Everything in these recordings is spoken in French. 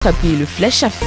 Attraper le flash à feu.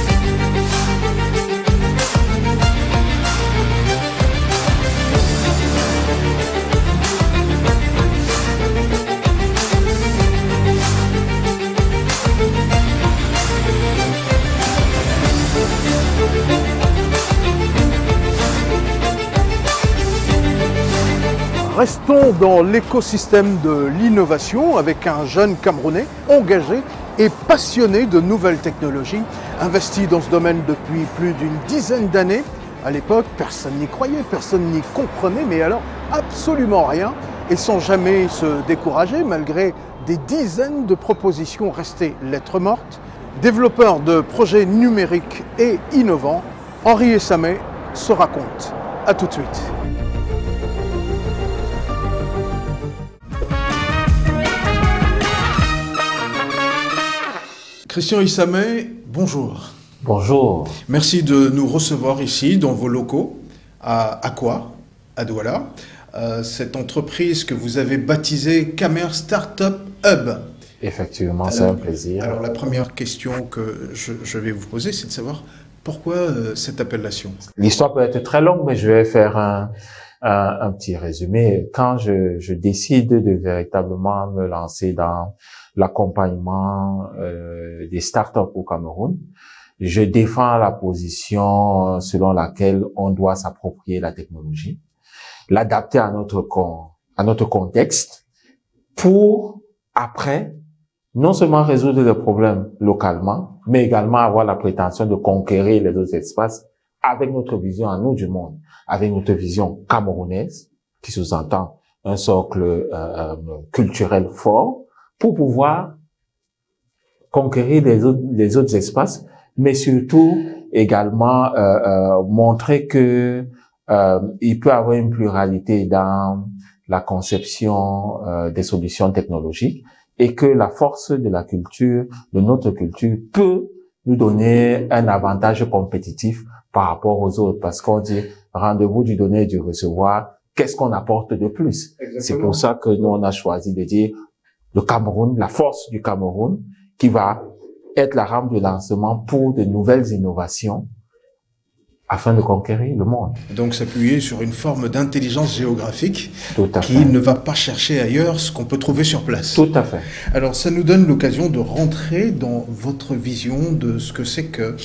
Restons dans l'écosystème de l'innovation avec un jeune Camerounais engagé et passionné de nouvelles technologies, investi dans ce domaine depuis plus d'une dizaine d'années. À l'époque, personne n'y croyait, personne n'y comprenait, mais alors absolument rien, et sans jamais se décourager malgré des dizaines de propositions restées lettres mortes. Développeur de projets numériques et innovants, Henri Essamé se raconte. A tout de suite. Christian Essamé, bonjour. Bonjour. Merci de nous recevoir ici dans vos locaux à Akwa, à Douala. Cette entreprise que vous avez baptisée Camer Startup Hub. Effectivement, c'est un plaisir. Alors la première question que je vais vous poser, c'est de savoir pourquoi cette appellation. L'histoire peut être très longue, mais je vais faire un petit résumé. Quand je décide de véritablement me lancer dans l'accompagnement des startups au Cameroun, je défends la position selon laquelle on doit s'approprier la technologie, l'adapter à notre contexte pour après non seulement résoudre les problèmes localement, mais également avoir la prétention de conquérir les autres espaces avec notre vision à nous du monde, avec notre vision camerounaise, qui sous-entend un socle culturel fort, pour pouvoir conquérir les autres espaces, mais surtout également montrer que il peut y avoir une pluralité dans la conception des solutions technologiques et que la force de la culture, de notre culture, peut nous donner un avantage compétitif par rapport aux autres, parce qu'on dit rendez-vous du donner et du recevoir, qu'est-ce qu'on apporte de plus? C'est pour ça que nous on a choisi de dire le Cameroun, la force du Cameroun, qui va être la rampe de lancement pour de nouvelles innovations afin de conquérir le monde. Donc s'appuyer sur une forme d'intelligence géographique qui fait. Ne va pas chercher ailleurs ce qu'on peut trouver sur place. Tout à fait. Alors ça nous donne l'occasion de rentrer dans votre vision de ce que c'est que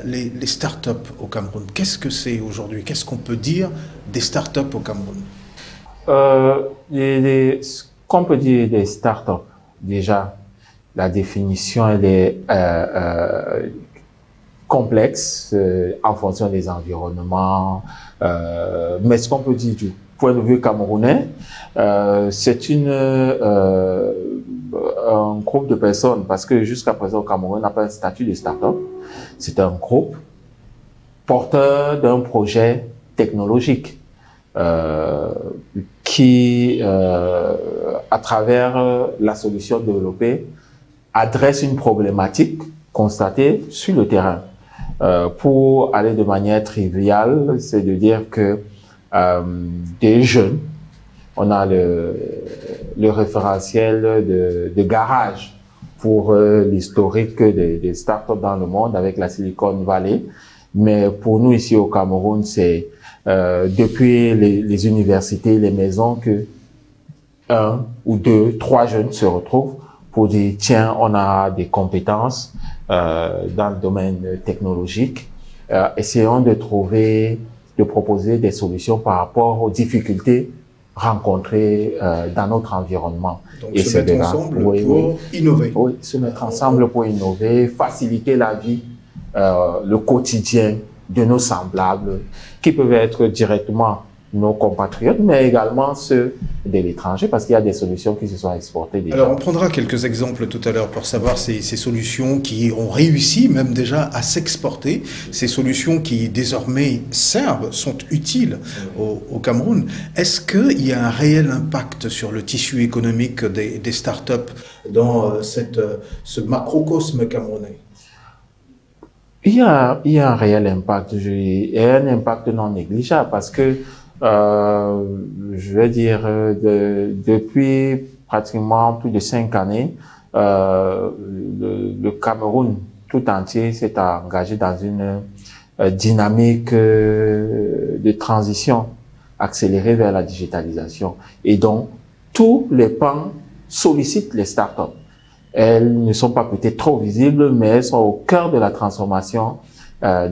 les startups au Cameroun. Qu'est-ce que c'est aujourd'hui? Qu'est-ce qu'on peut dire des startups au Cameroun? Ce qu'on peut dire des startups, déjà, la définition elle est complexe en fonction des environnements, mais ce qu'on peut dire du point de vue camerounais, c'est un groupe de personnes, parce que jusqu'à présent au Cameroun, on n'a pas un statut de start-up. C'est un groupe porteur d'un projet technologique qui, à travers la solution développée, adresse une problématique constatée sur le terrain. Pour aller de manière triviale, c'est de dire que des jeunes, on a le référentiel de garage pour l'historique des startups dans le monde avec la Silicon Valley, mais pour nous ici au Cameroun, c'est depuis les universités, les maisons que 1 ou 2, 3 jeunes se retrouvent pour dire tiens, on a des compétences dans le domaine technologique, essayons de proposer des solutions par rapport aux difficultés rencontrées dans notre environnement. Donc et se mettre ensemble pour innover. Oui, se mettre ensemble pour innover, faciliter la vie, le quotidien de nos semblables, qui peuvent être directement nos compatriotes, mais également ceux de l'étranger, parce qu'il y a des solutions qui se sont exportées déjà. Alors, on prendra quelques exemples tout à l'heure pour savoir ces solutions qui ont réussi même déjà à s'exporter, ces solutions qui désormais servent, sont utiles au Cameroun. Est-ce qu'il y a un réel impact sur le tissu économique des startups dans ce macrocosme camerounais? Il y a un réel impact, et un impact non négligeable, parce que je vais dire, depuis pratiquement plus de 5 années, le Cameroun tout entier s'est engagé dans une dynamique de transition accélérée vers la digitalisation. Et donc, tous les pans sollicitent les startups. Elles ne sont pas peut-être trop visibles, mais elles sont au cœur de la transformation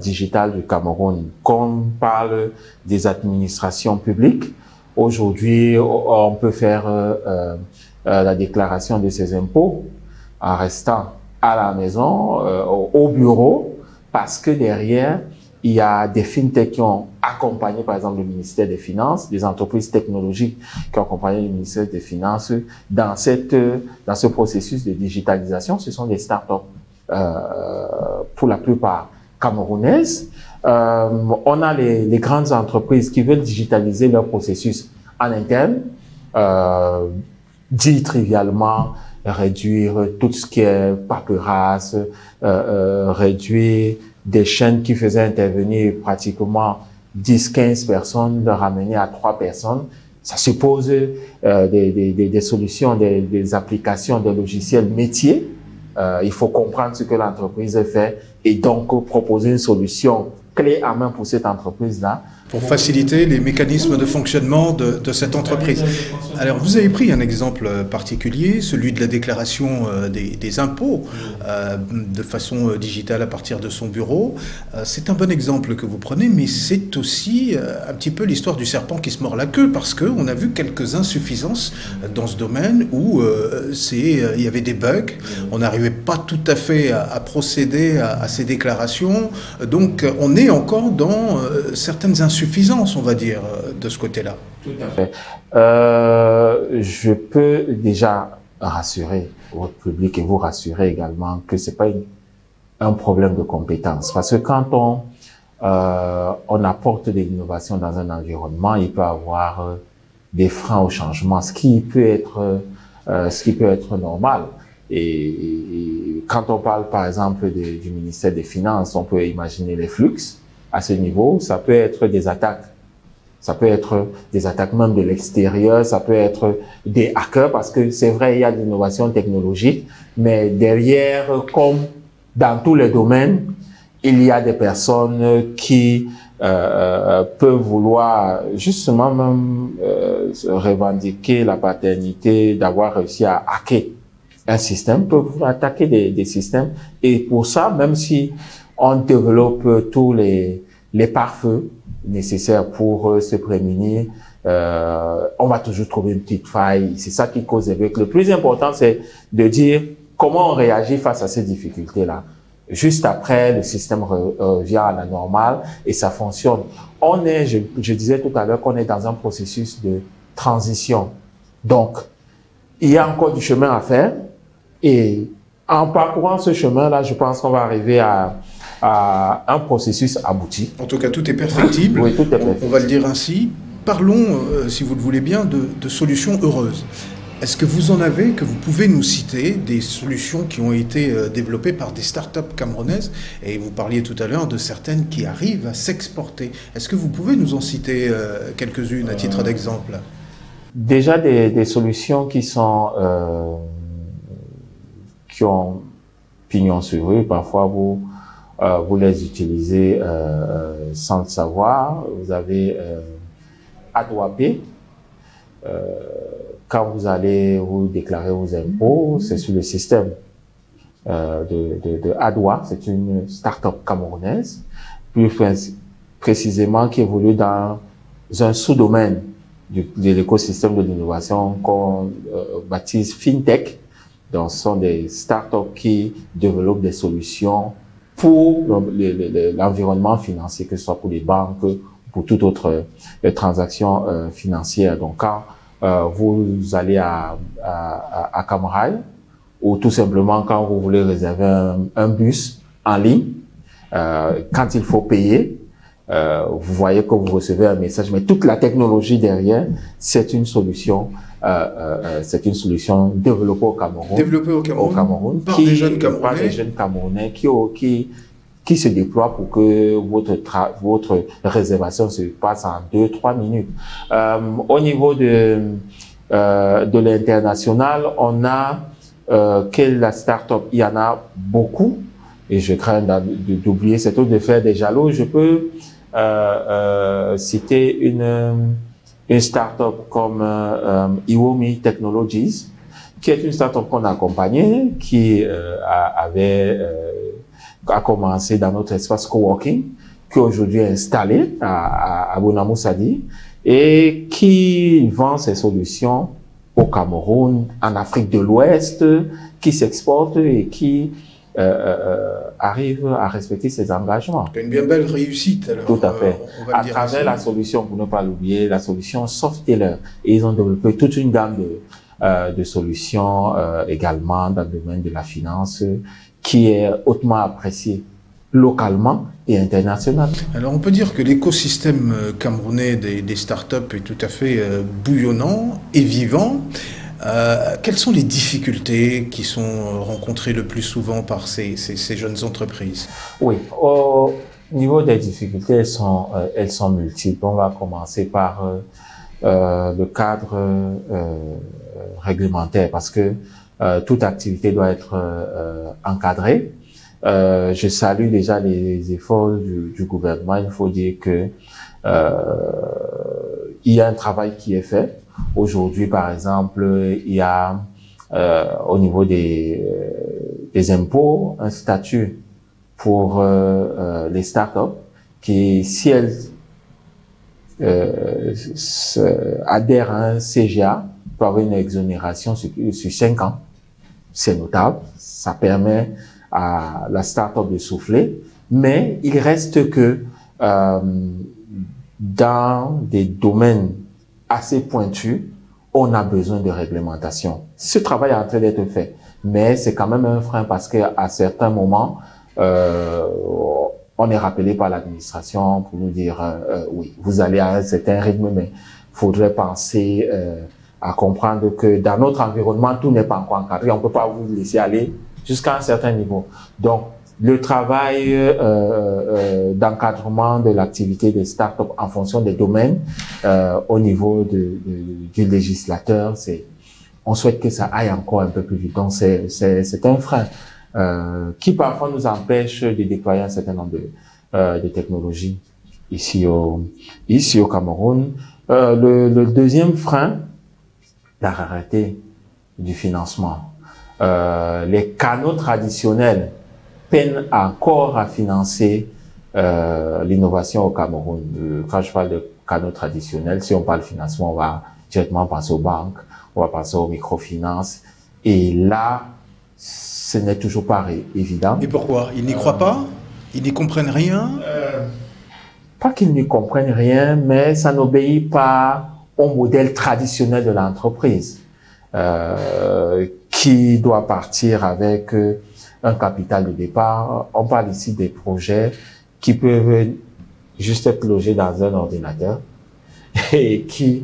digitale du Cameroun. Quand on parle des administrations publiques, aujourd'hui, on peut faire la déclaration de ses impôts en restant à la maison, au bureau, parce que derrière, il y a des fintechs qui ont accompagné, par exemple, le ministère des Finances, des entreprises technologiques qui ont accompagné le ministère des Finances dans ce processus de digitalisation. Ce sont des startups, pour la plupart camerounaises. On a les grandes entreprises qui veulent digitaliser leur processus en interne, dit trivialement, réduire tout ce qui est paperasse, réduire des chaînes qui faisaient intervenir pratiquement 10-15 personnes, de ramener à 3 personnes. Ça suppose des solutions, des applications, des logiciels métiers. Il faut comprendre ce que l'entreprise fait et donc proposer une solution clé en main pour cette entreprise-là. Pour faciliter les mécanismes de fonctionnement de cette entreprise. Alors, vous avez pris un exemple particulier, celui de la déclaration des impôts de façon digitale à partir de son bureau. C'est un bon exemple que vous prenez, mais c'est aussi un petit peu l'histoire du serpent qui se mord la queue, parce qu'on a vu quelques insuffisances dans ce domaine où il y avait des bugs, on n'arrivait pas tout à fait à procéder à ces déclarations, donc on est encore dans certaines insuffisances, on va dire, de ce côté-là. Tout à fait. Je peux déjà rassurer votre public et vous rassurer également que c'est pas un problème de compétence. Parce que quand on apporte de l'innovation dans un environnement, il peut avoir des freins au changement, ce qui peut être normal. Et quand on parle, par exemple, du ministère des Finances, on peut imaginer les flux. À ce niveau, ça peut être des attaques. Ça peut être des attaques même de l'extérieur, ça peut être des hackers, parce que c'est vrai, il y a de l'innovation technologique, mais derrière, comme dans tous les domaines, il y a des personnes qui peuvent vouloir justement même revendiquer la paternité d'avoir réussi à hacker un système, peuvent attaquer des systèmes. Et pour ça, même si on développe tous les pare-feux nécessaires pour se prémunir, on va toujours trouver une petite faille. C'est ça qui cause des bugs. Le plus important, c'est de dire comment on réagit face à ces difficultés-là. Juste après, le système revient à la normale et ça fonctionne. Je disais tout à l'heure qu'on est dans un processus de transition. Donc, il y a encore du chemin à faire et en parcourant ce chemin-là, je pense qu'on va arriver à un processus abouti. En tout cas, tout est perfectible. Oui, tout est perfectible. On va le dire ainsi. Parlons, si vous le voulez bien, de solutions heureuses. Est-ce que vous en avez, que vous pouvez nous citer, des solutions qui ont été développées par des startups camerounaises? Et vous parliez tout à l'heure de certaines qui arrivent à s'exporter. Est-ce que vous pouvez nous en citer quelques-unes à titre d'exemple? Déjà des solutions qui ont pignon sur rue. Parfois, vous les utilisez sans le savoir. Vous avez AdouaPay. Quand vous allez vous déclarer vos impôts, c'est sur le système de Adoua. C'est une start-up camerounaise, plus précisément qui évolue dans un sous-domaine de l'écosystème de l'innovation qu'on baptise FinTech. Donc, ce sont des start-up qui développent des solutions pour l'environnement financier, que ce soit pour les banques, pour toute autre transaction financière. Donc, quand vous allez à Camaraï, ou tout simplement quand vous voulez réserver un bus en ligne, quand il faut payer, vous voyez que vous recevez un message, mais toute la technologie derrière, c'est une solution développée au Cameroun. Développée au Cameroun, par des jeunes Camerounais qui se déploient pour que votre réservation se passe en 2-3 minutes. Au niveau de l'international, on a la start-up, il y en a beaucoup. et je crains d'oublier cet autre, de faire des jaloux. Je peux citer une start-up comme Iwomi Technologies, qui est une start-up qu'on a accompagnée, qui a commencé dans notre espace coworking, qui aujourd'hui est installé à Bonamoussadi et qui vend ses solutions au Cameroun, en Afrique de l'Ouest, qui s'exporte et qui arrive à respecter ses engagements. Une bien belle réussite, alors. Tout à fait. On va à travers la solution, pour ne pas l'oublier, la solution Softailor. Et ils ont développé toute une gamme de solutions également dans le domaine de la finance qui est hautement appréciée localement et internationalement. Alors on peut dire que l'écosystème camerounais des startups est tout à fait bouillonnant et vivant. Quelles sont les difficultés qui sont rencontrées le plus souvent par ces jeunes entreprises? Oui, au niveau des difficultés, elles sont multiples. On va commencer par le cadre réglementaire, parce que toute activité doit être encadrée. Je salue déjà les efforts du gouvernement. Il faut dire que il y a un travail qui est fait. Aujourd'hui, par exemple, il y a au niveau des impôts un statut pour les startups qui, si elles adhèrent à un CGA, peut avoir une exonération sur 5 ans. C'est notable. Ça permet à la start-up de souffler, mais il reste que dans des domaines assez pointus, on a besoin de réglementation. Ce travail est en train d'être fait, mais c'est quand même un frein parce qu'à certains moments, on est rappelé par l'administration pour nous dire oui, vous allez à un certain rythme, mais faudrait penser à comprendre que dans notre environnement, tout n'est pas encore encadré. On peut pas vous laisser aller jusqu'à un certain niveau. Donc, le travail d'encadrement de l'activité des startups en fonction des domaines au niveau du législateur, on souhaite que ça aille encore un peu plus vite. Donc, c'est un frein qui parfois nous empêche de déployer un certain nombre de technologies ici au Cameroun. Le deuxième frein, la rareté du financement. Les canaux traditionnels peinent encore à financer l'innovation au Cameroun. Quand je parle de canaux traditionnels, si on parle financement, on va directement penser aux banques, on va penser aux microfinances. Et là, ce n'est toujours pas évident. Et pourquoi? Ils n'y croient pas? Ils n'y comprennent rien? Pas qu'ils n'y comprennent rien, mais ça n'obéit pas au modèle traditionnel de l'entreprise. Qui doit partir avec un capital de départ. On parle ici des projets qui peuvent juste être logés dans un ordinateur et qui,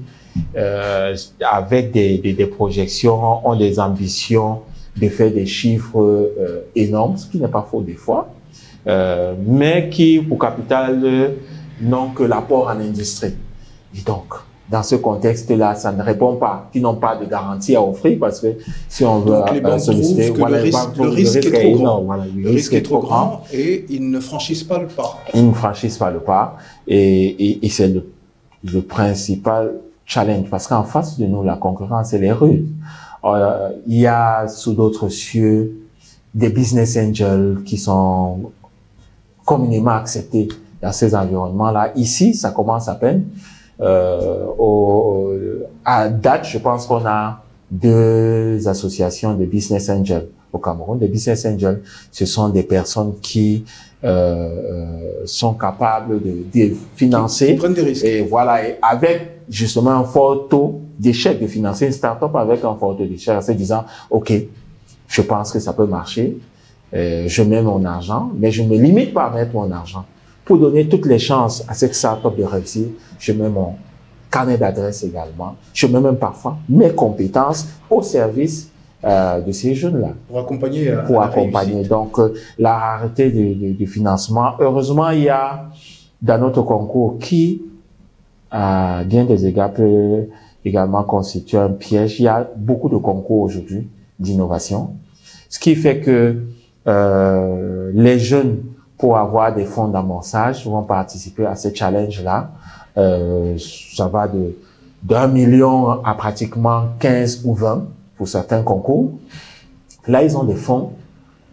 avec des projections, ont des ambitions de faire des chiffres énormes, ce qui n'est pas faux des fois, mais qui, pour capital, n'ont que l'apport en industrie. Et donc, dans ce contexte-là, ça ne répond pas, qui n'ont pas de garantie à offrir, parce que si on veut solliciter, voilà, le risque est trop grand. Voilà, le risque est trop grand et ils ne franchissent pas le pas. Ils ne franchissent pas le pas et c'est le principal challenge, parce qu'en face de nous, la concurrence, elle est rude. Il y a sous d'autres cieux des business angels qui sont communément acceptés dans ces environnements-là. Ici, ça commence à peine. À date, je pense qu'on a 2 associations de business angels au Cameroun. Des business angels, ce sont des personnes qui sont capables de financer, qui prennent des risques. Et voilà, et avec justement un fort taux d'échec, de financer une start-up avec un fort taux d'échec, en se disant, OK, je pense que ça peut marcher, je mets mon argent, mais je ne me limite pas à mettre mon argent. Pour donner toutes les chances à cette start-up de réussir, je mets mon carnet d'adresse également. Je mets même parfois mes compétences au service de ces jeunes-là. Pour accompagner. Pour accompagner. Donc, la rareté du financement. Heureusement, il y a dans notre concours qui, à bien des égards, peut également constituer un piège. Il y a beaucoup de concours aujourd'hui d'innovation. Ce qui fait que Les jeunes, pour avoir des fonds d'amorçage, vont participer à ce challenge-là. Ça va d'1 million à pratiquement 15 ou 20 pour certains concours. Là, ils ont des fonds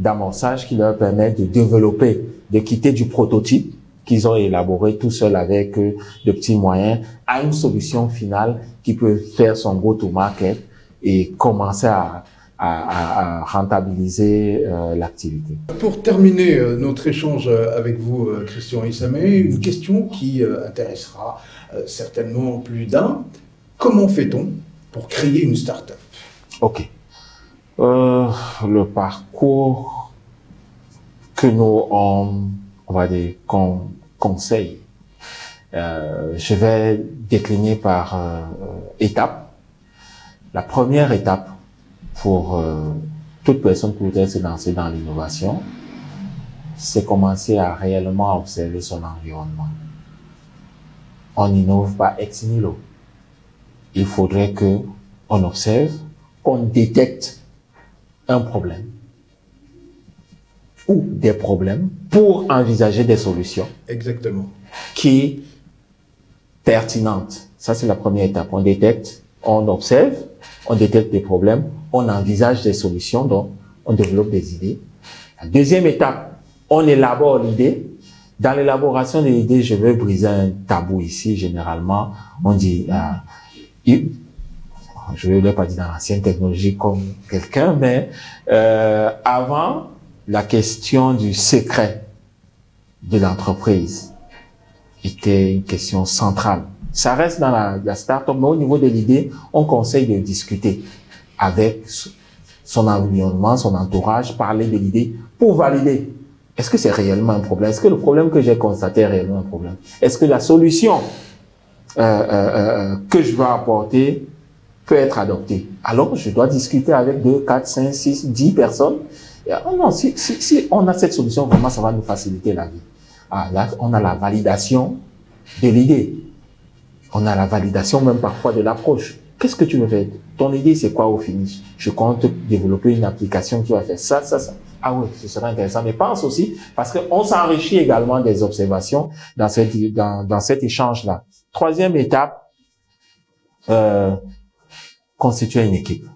d'amorçage qui leur permettent de développer, de quitter du prototype qu'ils ont élaboré tout seuls avec de petits moyens à une solution finale qui peut faire son go-to-market et commencer à rentabiliser l'activité. Pour terminer notre échange avec vous, Christian Issamé, une question qui intéressera certainement plus d'un. Comment fait-on pour créer une start-up? Ok. Le parcours que nous, on va dire, qu'on conseille, je vais décliner par étapes. La première étape pour toute personne qui voudrait se lancer dans l'innovation, c'est commencer à réellement observer son environnement. On n'innove pas ex nihilo. Il faudrait que on observe, qu'on détecte un problème ou des problèmes pour envisager des solutions. Exactement. Qui pertinentes. Ça, c'est la première étape. On détecte, on observe, on détecte des problèmes, on envisage des solutions, donc on développe des idées. La deuxième étape, on élabore l'idée. Dans l'élaboration de l'idée, je veux briser un tabou ici. Généralement, on dit, je ne vais pas dire dans l'ancienne technologie comme quelqu'un, mais avant, la question du secret de l'entreprise était une question centrale. Ça reste dans la start-up, mais au niveau de l'idée, on conseille de discuter avec son environnement, son entourage, parler de l'idée pour valider. Est-ce que c'est réellement un problème? Est-ce que le problème que j'ai constaté est réellement un problème? Est-ce que la solution que je vais apporter peut être adoptée? Alors, je dois discuter avec 2, 4, 5, 6, 10 personnes. Oh non, si on a cette solution, vraiment, ça va nous faciliter la vie. Ah, là, on a la validation de l'idée. On a la validation même parfois de l'approche. Qu'est-ce que tu veux faire? Ton idée, c'est quoi au finish? Je compte développer une application qui va faire ça, ça, ça. Ah oui, ce serait intéressant. Mais pense aussi, parce qu'on s'enrichit également des observations dans cet échange-là. Troisième étape, constituer une équipe.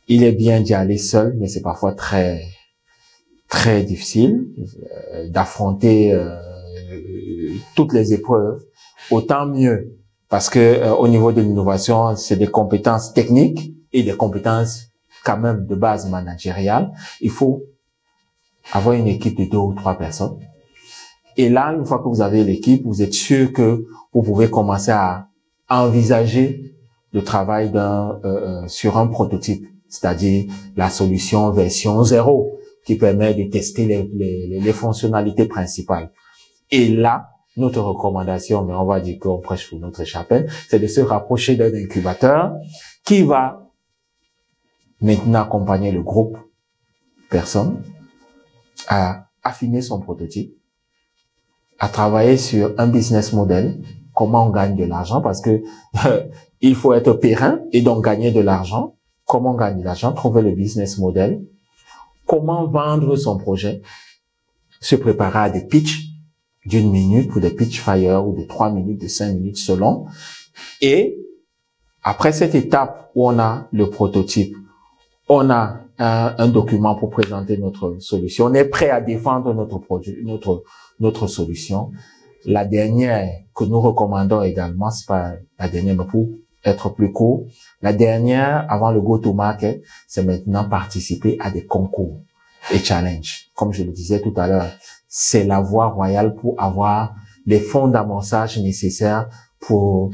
Il est bien d'y aller seul, mais c'est parfois très difficile d'affronter toutes les épreuves. Autant mieux, parce que au niveau de l'innovation, c'est des compétences techniques et des compétences quand même de base managériale. Il faut avoir une équipe de 2 ou 3 personnes. Et là, une fois que vous avez l'équipe, vous êtes sûr que vous pouvez commencer à envisager le travail sur un prototype, c'est-à-dire la solution version 0 qui permet de tester les fonctionnalités principales. Et là, notre recommandation, mais on va dire qu'on prêche pour notre chapelle, c'est de se rapprocher d'un incubateur qui va maintenant accompagner le groupe personnes à affiner son prototype, à travailler sur un business model, comment on gagne de l'argent, parce que il faut être périn et donc gagner de l'argent. Comment on gagne de l'argent, trouver le business model, comment vendre son projet, se préparer à des pitchs d'1 minute ou des pitch fire ou de 3 minutes, de 5 minutes selon. Et après cette étape où on a le prototype, on a un document pour présenter notre solution, on est prêt à défendre notre produit, notre solution. La dernière que nous recommandons également, c'est pas la dernière, mais pour être plus court, la dernière avant le go-to-market, c'est maintenant participer à des concours et challenges. Comme je le disais tout à l'heure, c'est la voie royale pour avoir les fonds d'amorçage nécessaires pour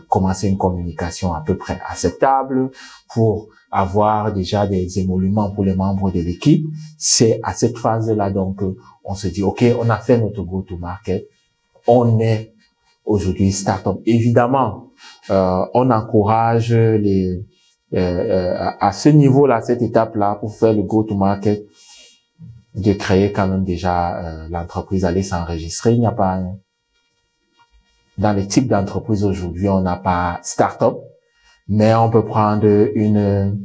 commencer une communication à peu près acceptable, pour avoir déjà des émoluments pour les membres de l'équipe. C'est à cette phase-là donc on se dit ok, on a fait notre go-to-market, on est aujourd'hui start-up. Évidemment, on encourage à ce niveau-là, cette étape-là, pour faire le go-to-market, de créer quand même déjà l'entreprise, aller s'enregistrer. Il n'y a pas dans les types d'entreprises aujourd'hui, on n'a pas start-up, mais on peut prendre une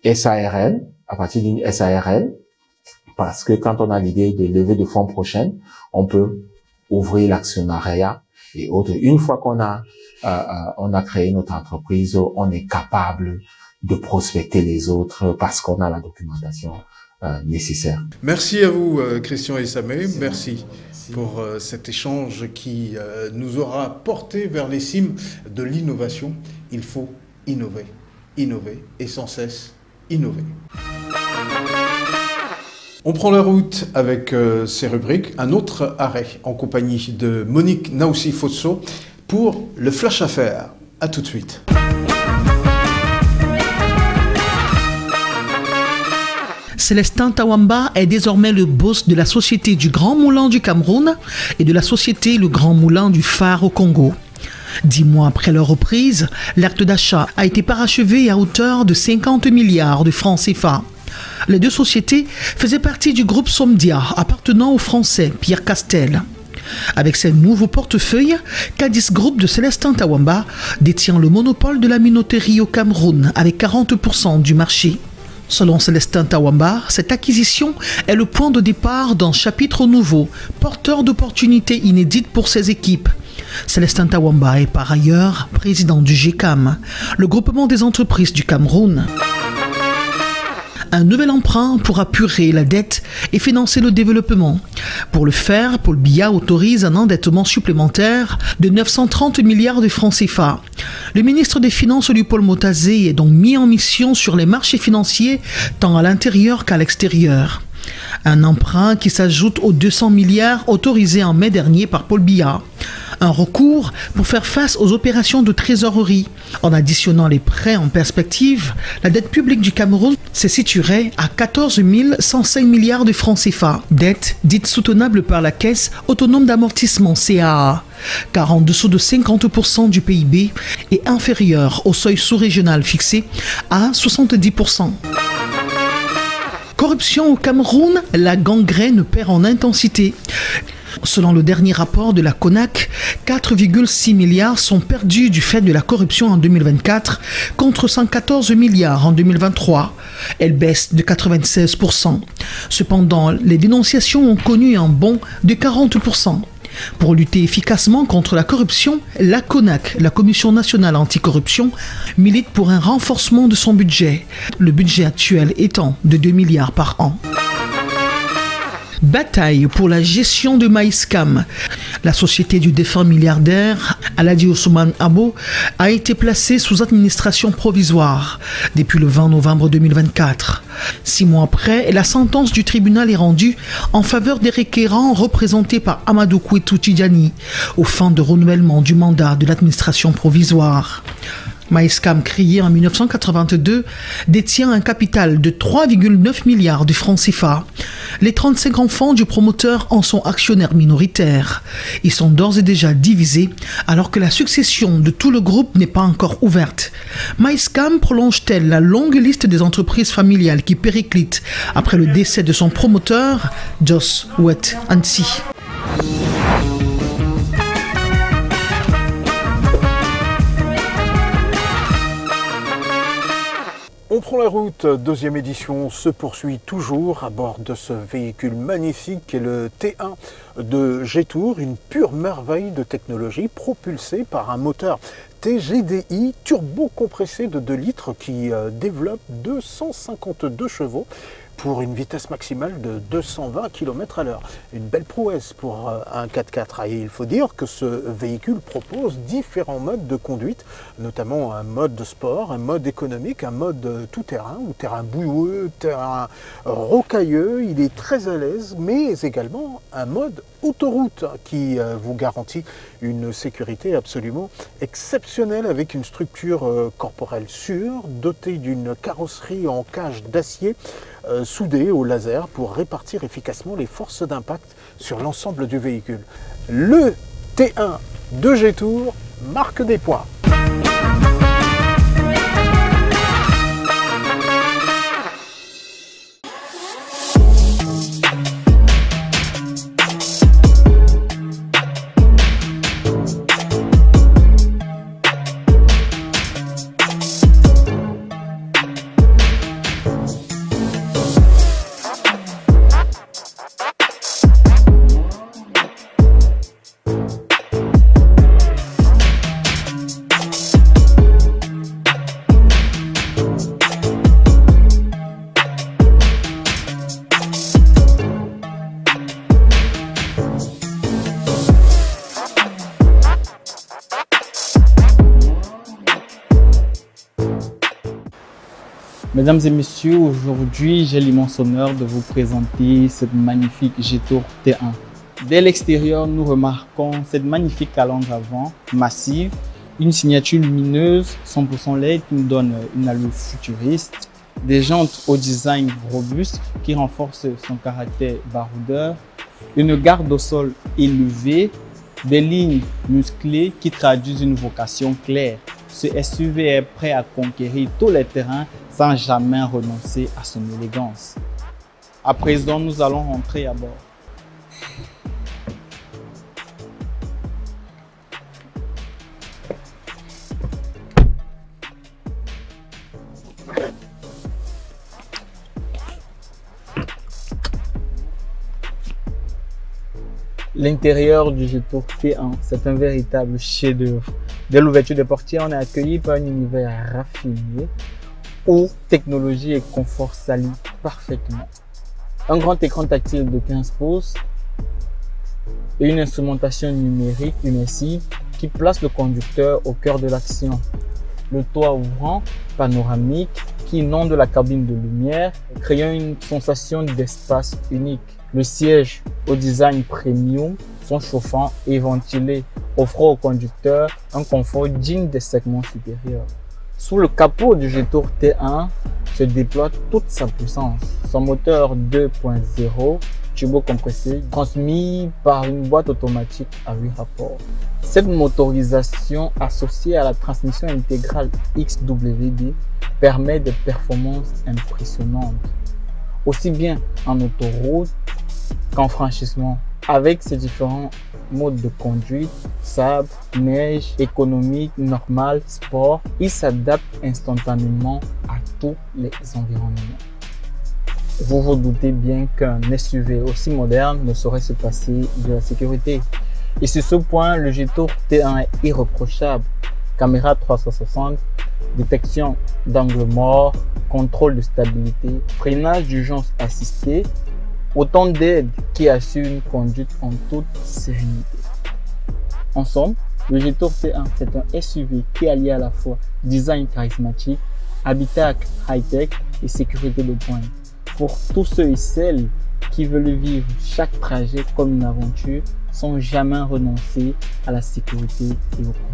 SARL à partir d'une SARL, parce que quand on a l'idée de lever de fonds prochaine, on peut ouvrir l'actionnariat et autres. Une fois qu'on a créé notre entreprise, on est capable de prospecter les autres parce qu'on a la documentation nécessaire. Merci à vous, Christian Esamé. Merci pour cet échange qui nous aura porté vers les cimes de l'innovation. Il faut innover, innover et sans cesse innover. On prend la route avec ces rubriques. Un autre arrêt en compagnie de Monique Naoussi-Fosso pour le Flash Affaires. À tout de suite. Célestin Tawamba est désormais le boss de la Société du Grand Moulin du Cameroun et de la Société Le Grand Moulin du Phare au Congo. 10 mois après leur reprise, l'acte d'achat a été parachevé à hauteur de 50 milliards de francs CFA. Les deux sociétés faisaient partie du groupe Somdia, appartenant au Français Pierre Castel. Avec ses nouveaux portefeuilles, Cadiz Group de Célestin Tawamba détient le monopole de la minoterie au Cameroun avec 40% du marché. Selon Célestin Tawamba, cette acquisition est le point de départ d'un chapitre nouveau, porteur d'opportunités inédites pour ses équipes. Célestin Tawamba est par ailleurs président du GECAM, le groupement des entreprises du Cameroun. Un nouvel emprunt pour apurer la dette et financer le développement. Pour le faire, Paul Biya autorise un endettement supplémentaire de 930 milliards de francs CFA. Le ministre des Finances Léopold Motazé est donc mis en mission sur les marchés financiers tant à l'intérieur qu'à l'extérieur. Un emprunt qui s'ajoute aux 200 milliards autorisés en mai dernier par Paul Biya. Un recours pour faire face aux opérations de trésorerie. En additionnant les prêts en perspective, la dette publique du Cameroun se situerait à 14 105 milliards de francs CFA. Dette dite soutenable par la Caisse autonome d'amortissement CAA, car en dessous de 50% du PIB et inférieure au seuil sous-régional fixé à 70%. Corruption au Cameroun, la gangrène perd en intensité. Selon le dernier rapport de la CONAC, 4,6 milliards sont perdus du fait de la corruption en 2024 contre 114 milliards en 2023. Elle baisse de 96%. Cependant, les dénonciations ont connu un bond de 40%. Pour lutter efficacement contre la corruption, la CONAC, la Commission nationale anticorruption, milite pour un renforcement de son budget, le budget actuel étant de 2 milliards par an. Bataille pour la gestion de Maïskam. La société du défunt milliardaire Alhaji Ousmane Abo a été placée sous administration provisoire depuis le 20 novembre 2024. 6 mois après, la sentence du tribunal est rendue en faveur des requérants représentés par Amadou Kouetou Tidjani aux fins de renouvellement du mandat de l'administration provisoire. Maïskam, créé en 1982, détient un capital de 3,9 milliards de francs CFA. Les 35 enfants du promoteur en sont actionnaires minoritaires. Ils sont d'ores et déjà divisés alors que la succession de tout le groupe n'est pas encore ouverte. Maïskam prolonge-t-elle la longue liste des entreprises familiales qui périclitent après le décès de son promoteur, Jos Wet Ansi. On prend la route, deuxième édition se poursuit toujours à bord de ce véhicule magnifique qui est le T1 de Jetour, une pure merveille de technologie propulsée par un moteur TGDI turbo-compressé de 2 litres qui développe 252 chevaux pour une vitesse maximale de 220 km à l'heure. Une belle prouesse pour un 4x4. Et il faut dire que ce véhicule propose différents modes de conduite, notamment un mode de sport, un mode économique, un mode tout-terrain, ou terrain boueux, terrain rocailleux. Il est très à l'aise, mais également un mode autoroute qui vous garantit une sécurité absolument exceptionnelle avec une structure corporelle sûre, dotée d'une carrosserie en cage d'acier soudée au laser pour répartir efficacement les forces d'impact sur l'ensemble du véhicule. Le T1 de Jetour marque des points. Mesdames et messieurs, aujourd'hui, j'ai l'immense honneur de vous présenter cette magnifique G-Tour T1. Dès l'extérieur, nous remarquons cette magnifique calandre avant, massive, une signature lumineuse 100% LED qui nous donne une allure futuriste, des jantes au design robuste qui renforcent son caractère baroudeur, une garde au sol élevée, des lignes musclées qui traduisent une vocation claire. Ce SUV est prêt à conquérir tous les terrains sans jamais renoncer à son élégance. À présent, nous allons rentrer à bord. L'intérieur du G-Tour T1, c'est un véritable chef-d'œuvre. Dès l'ouverture des portières, on est accueilli par un univers raffiné où technologie et confort s'allient parfaitement. Un grand écran tactile de 15 pouces et une instrumentation numérique immersive qui place le conducteur au cœur de l'action. Le toit ouvrant, panoramique, qui inonde la cabine de lumière, créant une sensation d'espace unique. Le siège au design premium sont chauffants et ventilés, offrant au conducteur un confort digne des segments supérieurs. Sous le capot du G-Tour T1 se déploie toute sa puissance. Son moteur 2.0 turbo-compressé transmis par une boîte automatique à 8 rapports. Cette motorisation associée à la transmission intégrale XWB permet des performances impressionnantes, aussi bien en autoroute qu'en franchissement. Avec ses différents modes de conduite, sable, neige, économique, normal, sport, il s'adapte instantanément à tous les environnements. Vous vous doutez bien qu'un SUV aussi moderne ne saurait se passer de la sécurité. Et sur ce point, le G-Tour T1 est irréprochable. Caméra 360, détection d'angle mort, contrôle de stabilité, freinage d'urgence assisté, autant d'aides qui assurent une conduite en toute sérénité. En somme, le G-Tour T1 c'est un SUV qui allie à la fois design charismatique, habitacle high-tech et sécurité de pointe. Pour tous ceux et celles qui veulent vivre chaque trajet comme une aventure sans jamais renoncer à la sécurité et au confort.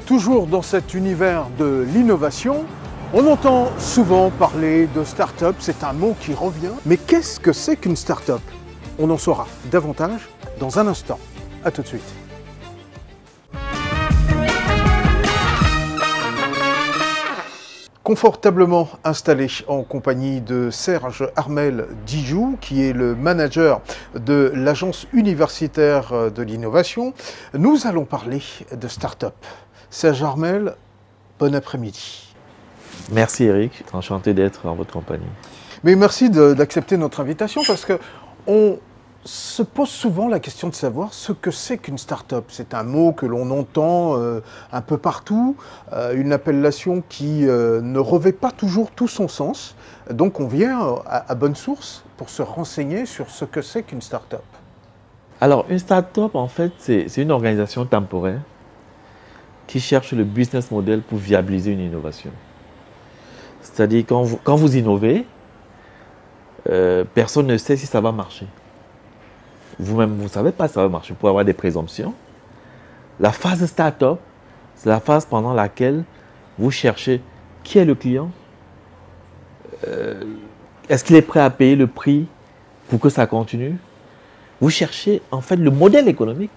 Toujours dans cet univers de l'innovation, on entend souvent parler de start-up, c'est un mot qui revient. Mais qu'est-ce que c'est qu'une start-up? On en saura davantage dans un instant. À tout de suite. Confortablement installé en compagnie de Serge Armel Dijou, qui est le manager de l'Agence universitaire de l'innovation, nous allons parler de start-up. Serge Armel, bon après-midi. Merci Eric, enchanté d'être en votre compagnie. Mais merci d'accepter notre invitation parce qu'on se pose souvent la question de savoir ce que c'est qu'une start-up. C'est un mot que l'on entend un peu partout, une appellation qui ne revêt pas toujours tout son sens. Donc on vient à bonne source pour se renseigner sur ce que c'est qu'une start-up. Alors une start-up en fait c'est une organisation temporaire qui cherche le business model pour viabiliser une innovation. C'est-à-dire quand vous innovez, personne ne sait si ça va marcher. Vous-même, vous ne savez pas si ça va marcher. Vous pouvez avoir des présomptions. La phase de start-up, c'est la phase pendant laquelle vous cherchez qui est le client, est-ce qu'il est prêt à payer le prix pour que ça continue. Vous cherchez en fait le modèle économique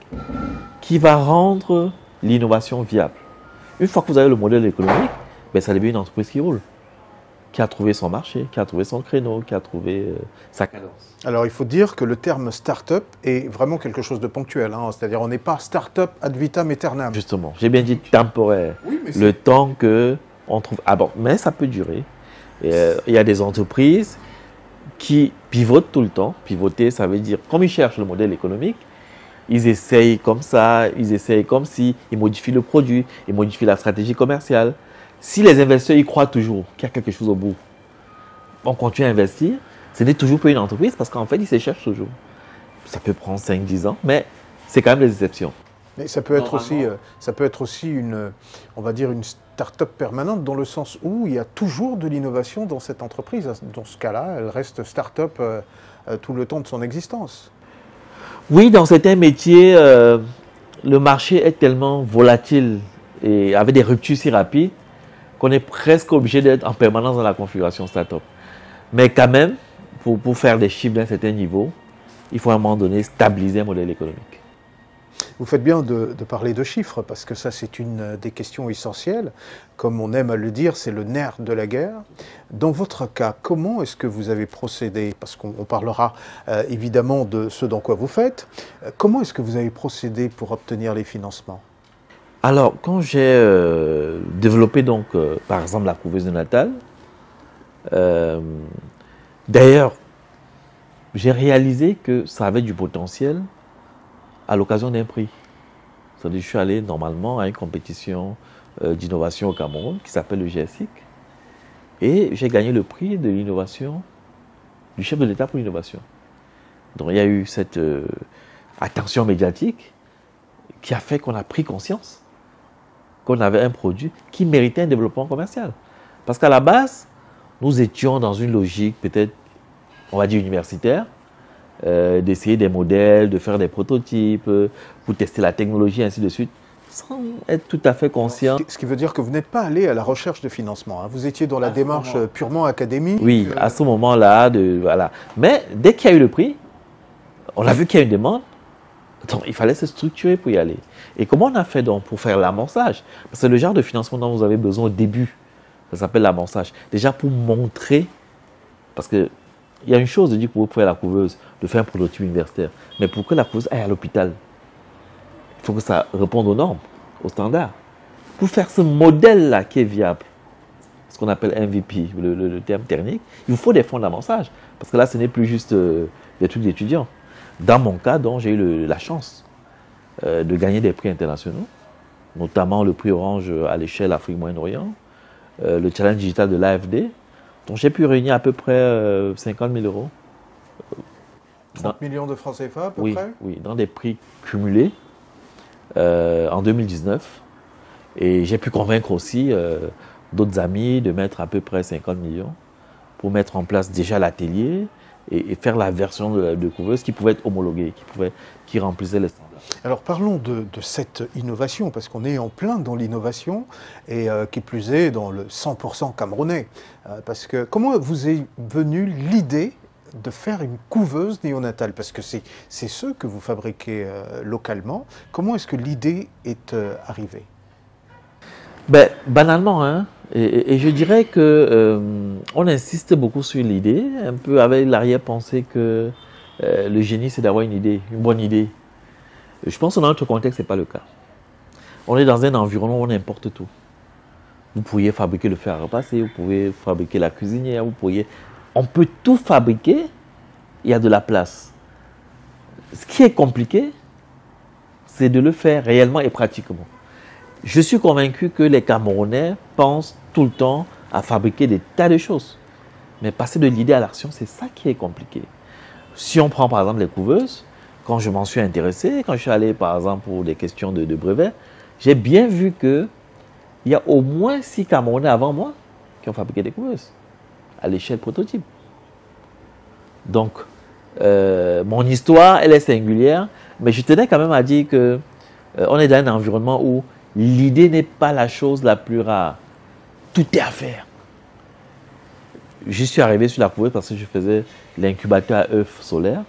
qui va rendre l'innovation viable. Une fois que vous avez le modèle économique, ben, ça devient une entreprise qui roule, qui a trouvé son marché, qui a trouvé son créneau, qui a trouvé sa cadence. Alors il faut dire que le terme start-up est vraiment quelque chose de ponctuel, hein. C'est-à-dire on n'est pas start-up ad vitam aeternam. Justement, j'ai bien dit temporaire. Oui, mais Le temps que on trouve. Ah bon, mais ça peut durer. Il y a des entreprises qui pivotent tout le temps. Pivoter, ça veut dire, comme ils cherchent le modèle économique, ils essayent comme ça, ils essayent comme si, ils modifient le produit, ils modifient la stratégie commerciale. Si les investisseurs y croient toujours qu'il y a quelque chose au bout, on continue à investir, ce n'est toujours pas une entreprise parce qu'en fait, ils se cherchent toujours. Ça peut prendre 5-10 ans, mais c'est quand même des exceptions. Mais ça peut être aussi une, on va dire, une start-up permanente dans le sens où il y a toujours de l'innovation dans cette entreprise. Dans ce cas-là, elle reste start-up tout le temps de son existence. Oui, dans certains métiers, le marché est tellement volatile et avec des ruptures si rapides qu'on est presque obligé d'être en permanence dans la configuration start-up. Mais quand même, pour faire des chiffres d'un certain niveau, il faut à un moment donné stabiliser un modèle économique. Vous faites bien de parler de chiffres, parce que ça, c'est une des questions essentielles. Comme on aime à le dire, c'est le nerf de la guerre. Dans votre cas, comment est-ce que vous avez procédé? Parce qu'on parlera évidemment de ce dans quoi vous faites. Comment est-ce que vous avez procédé pour obtenir les financements? Alors, quand j'ai développé donc, par exemple, la couveuse de Natal, d'ailleurs, j'ai réalisé que ça avait du potentiel à l'occasion d'un prix. C'est-à-dire, je suis allé normalement à une compétition d'innovation au Cameroun qui s'appelle le GSIC et j'ai gagné le prix de l'innovation du chef de l'État pour l'innovation. Donc, il y a eu cette attention médiatique qui a fait qu'on a pris conscience qu'on avait un produit qui méritait un développement commercial. Parce qu'à la base, nous étions dans une logique peut-être, on va dire, universitaire, d'essayer des modèles, de faire des prototypes, pour tester la technologie, ainsi de suite, sans être tout à fait conscient. Ce qui veut dire que vous n'êtes pas allé à la recherche de financement, hein. Vous étiez dans la démarche purement académique. Oui, à ce moment-là, voilà. Mais dès qu'il y a eu le prix, on a vu qu'il y a une demande, donc il fallait se structurer pour y aller. Et comment on a fait donc pour faire l'amorçage? C'est le genre de financement dont vous avez besoin au début. Ça s'appelle l'amorçage. Déjà pour montrer, parce que il y a une chose de dire que vous pouvez faire la couveuse, de faire un prototype universitaire. Mais pour que la couveuse aille à l'hôpital, il faut que ça réponde aux normes, aux standards. Pour faire ce modèle-là qui est viable, ce qu'on appelle MVP, le terme technique, il vous faut des fonds d'amorçage. Parce que là, ce n'est plus juste des trucs d'étudiants. Dans mon cas, donc, j'ai eu la chance de gagner des prix internationaux, notamment le prix Orange à l'échelle Afrique-Moyen-Orient, le challenge digital de l'AFD. Donc j'ai pu réunir à peu près 50 000 euros. 30 millions de francs CFA à peu près? Oui, dans des prix cumulés en 2019. Et j'ai pu convaincre aussi d'autres amis de mettre à peu près 50 millions pour mettre en place déjà l'atelier et faire la version de couveuse qui pouvait être homologuée, qui remplissait les standards. Alors parlons de cette innovation, parce qu'on est en plein dans l'innovation, et qui plus est dans le 100% camerounais. Parce que comment vous est venue l'idée de faire une couveuse néonatale? Parce que c'est ce que vous fabriquez localement. Comment est-ce que l'idée est arrivée? Ben, banalement, hein. Et je dirais que on insiste beaucoup sur l'idée, un peu avec l'arrière-pensée que le génie, c'est d'avoir une idée, une bonne idée. Je pense que dans notre contexte, ce n'est pas le cas. On est dans un environnement où on importe tout. Vous pourriez fabriquer le fer à repasser, vous pouvez fabriquer la cuisinière, on peut tout fabriquer, il y a de la place. Ce qui est compliqué, c'est de le faire réellement et pratiquement. Je suis convaincu que les Camerounais pensent tout le temps à fabriquer des tas de choses. Mais passer de l'idée à l'action, c'est ça qui est compliqué. Si on prend par exemple les couveuses, quand je m'en suis intéressé, quand je suis allé par exemple pour des questions de brevet, j'ai bien vu qu'il y a au moins 6 Camerounais avant moi qui ont fabriqué des couveuses à l'échelle prototype. Donc, mon histoire, elle est singulière, mais je tenais quand même à dire que on est dans un environnement où l'idée n'est pas la chose la plus rare. Tout est à faire. Je suis arrivé sur la couveuse parce que je faisais l'incubateur à œufs solaires.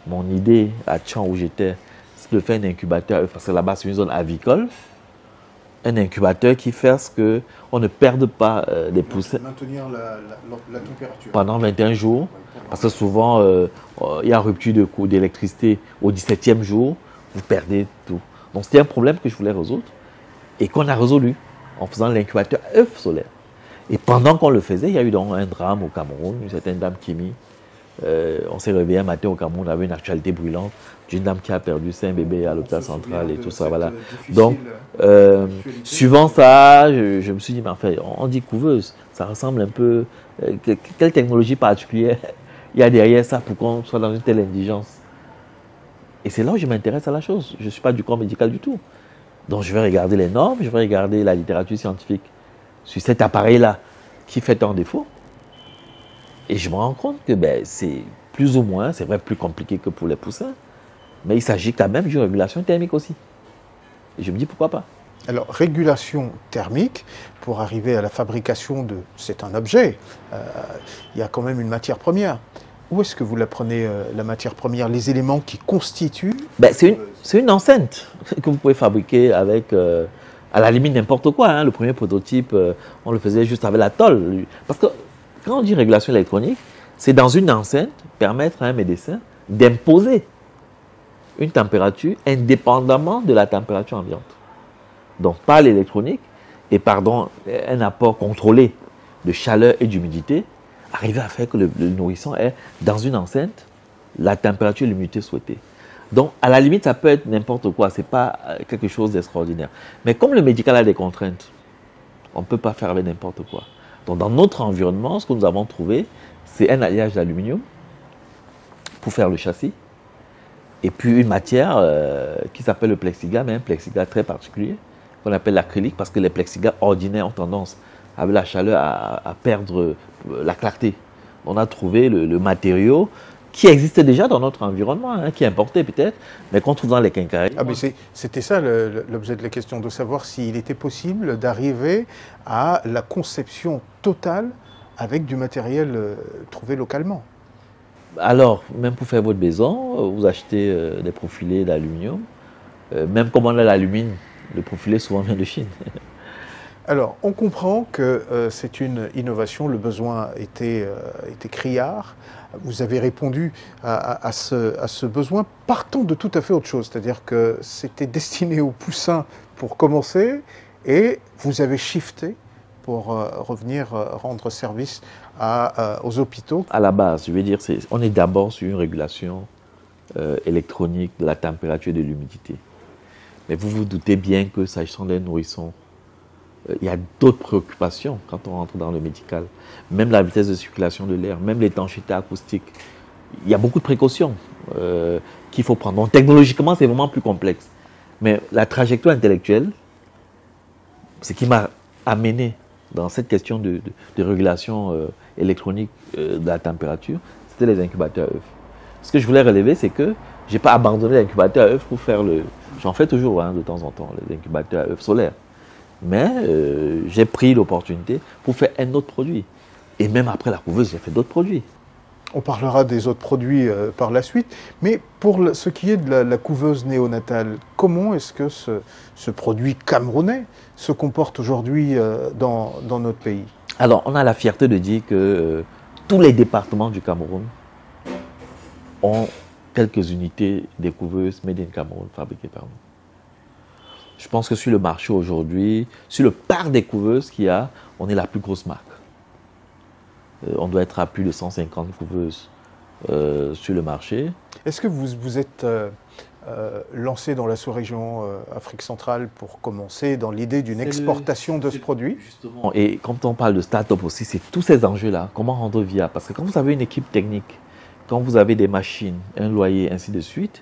mon idée à Tchang où j'étais, c'est de faire un incubateur, parce que là-bas c'est une zone avicole, un incubateur qui fasse qu'on ne perde pas les poussins. Maintenir la température. Pendant 21 jours, parce que souvent il y a rupture de coût d'électricité au 17e jour, vous perdez tout. Donc c'était un problème que je voulais résoudre et qu'on a résolu en faisant l'incubateur œuf solaire. Et pendant qu'on le faisait, il y a eu donc un drame au Cameroun, une certaine dame Kimi. On s'est réveillé un matin au Cameroun, on avait une actualité brûlante d'une dame qui a perdu 5 bébés à l'hôpital central et tout ça. Voilà. Donc, suivant ça, je me suis dit, mais enfin, on dit couveuse, ça ressemble un peu. Quelle technologie particulière il y a derrière ça pour qu'on soit dans une telle indigence? Et c'est là où je m'intéresse à la chose. Je ne suis pas du corps médical du tout. Donc, je vais regarder les normes, je vais regarder la littérature scientifique sur cet appareil-là qui fait tant défaut. Et je me rends compte que c'est plus ou moins, c'est vrai, plus compliqué que pour les poussins, mais il s'agit quand même d'une régulation thermique aussi. Et je me dis pourquoi pas. Alors, régulation thermique, pour arriver à la fabrication de... C'est un objet, il y a quand même une matière première. Où est-ce que vous la prenez, la matière première, les éléments qui constituent... C'est une enceinte que vous pouvez fabriquer avec, à la limite, n'importe quoi. Hein. Le premier prototype, on le faisait juste avec la tôle. Parce que quand on dit régulation électronique, c'est dans une enceinte permettre à un médecin d'imposer une température indépendamment de la température ambiante. Donc par l'électronique et par un apport contrôlé de chaleur et d'humidité, arriver à faire que le nourrisson ait dans une enceinte la température et l'humidité souhaitée. Donc à la limite, ça peut être n'importe quoi, ce n'est pas quelque chose d'extraordinaire. Mais comme le médical a des contraintes, on ne peut pas faire avec n'importe quoi. Donc dans notre environnement, ce que nous avons trouvé, c'est un alliage d'aluminium pour faire le châssis, et puis une matière qui s'appelle le plexiglas, mais un plexiglas très particulier, qu'on appelle l'acrylique, parce que les plexiglas ordinaires ont tendance, avec la chaleur, à perdre la clarté. On a trouvé le matériau qui existe déjà dans notre environnement, hein, qui est importé peut-être, mais qu'on trouve dans les quincailleries. Ah, mais c'était ça l'objet de la question, de savoir s'il était possible d'arriver à la conception totale avec du matériel trouvé localement. Alors, même pour faire votre maison, vous achetez des profilés d'aluminium. Même comme on a l'alumine, le profilé souvent vient de Chine. Alors, on comprend que c'est une innovation, le besoin était criard. Vous avez répondu à ce besoin partant de tout à fait autre chose, c'est-à-dire que c'était destiné aux poussins pour commencer, et vous avez shifté pour revenir rendre service aux hôpitaux. À la base, je veux dire, on est d'abord sur une régulation électronique de la température et de l'humidité. Mais vous vous doutez bien que, s'agissant des nourrissons, il y a d'autres préoccupations quand on rentre dans le médical. Même la vitesse de circulation de l'air, même l'étanchéité acoustique. Il y a beaucoup de précautions qu'il faut prendre. Donc technologiquement, c'est vraiment plus complexe. Mais la trajectoire intellectuelle, ce qui m'a amené dans cette question de régulation électronique de la température, c'était les incubateurs œufs. Ce que je voulais relever, c'est que je n'ai pas abandonné l'incubateur œufs pour faire le... J'en fais toujours de temps en temps, les incubateurs œufs solaires. Mais j'ai pris l'opportunité pour faire un autre produit. Et même après la couveuse, j'ai fait d'autres produits. On parlera des autres produits par la suite. Mais pour ce qui est de la couveuse néonatale, comment est-ce que ce produit camerounais se comporte aujourd'hui dans notre pays? Alors, on a la fierté de dire que tous les départements du Cameroun ont quelques unités des couveuses Made in Cameroun fabriquées par nous. Je pense que sur le marché aujourd'hui, sur le parc des couveuses qu'il y a, on est la plus grosse marque. On doit être à plus de 150 couveuses sur le marché. Est-ce que vous êtes lancé dans la sous-région Afrique centrale pour commencer dans l'idée d'une exportation de ce produit? Justement, et quand on parle de start-up aussi, c'est tous ces enjeux-là. Comment rendre viable? Parce que quand vous avez une équipe technique, quand vous avez des machines, un loyer, ainsi de suite,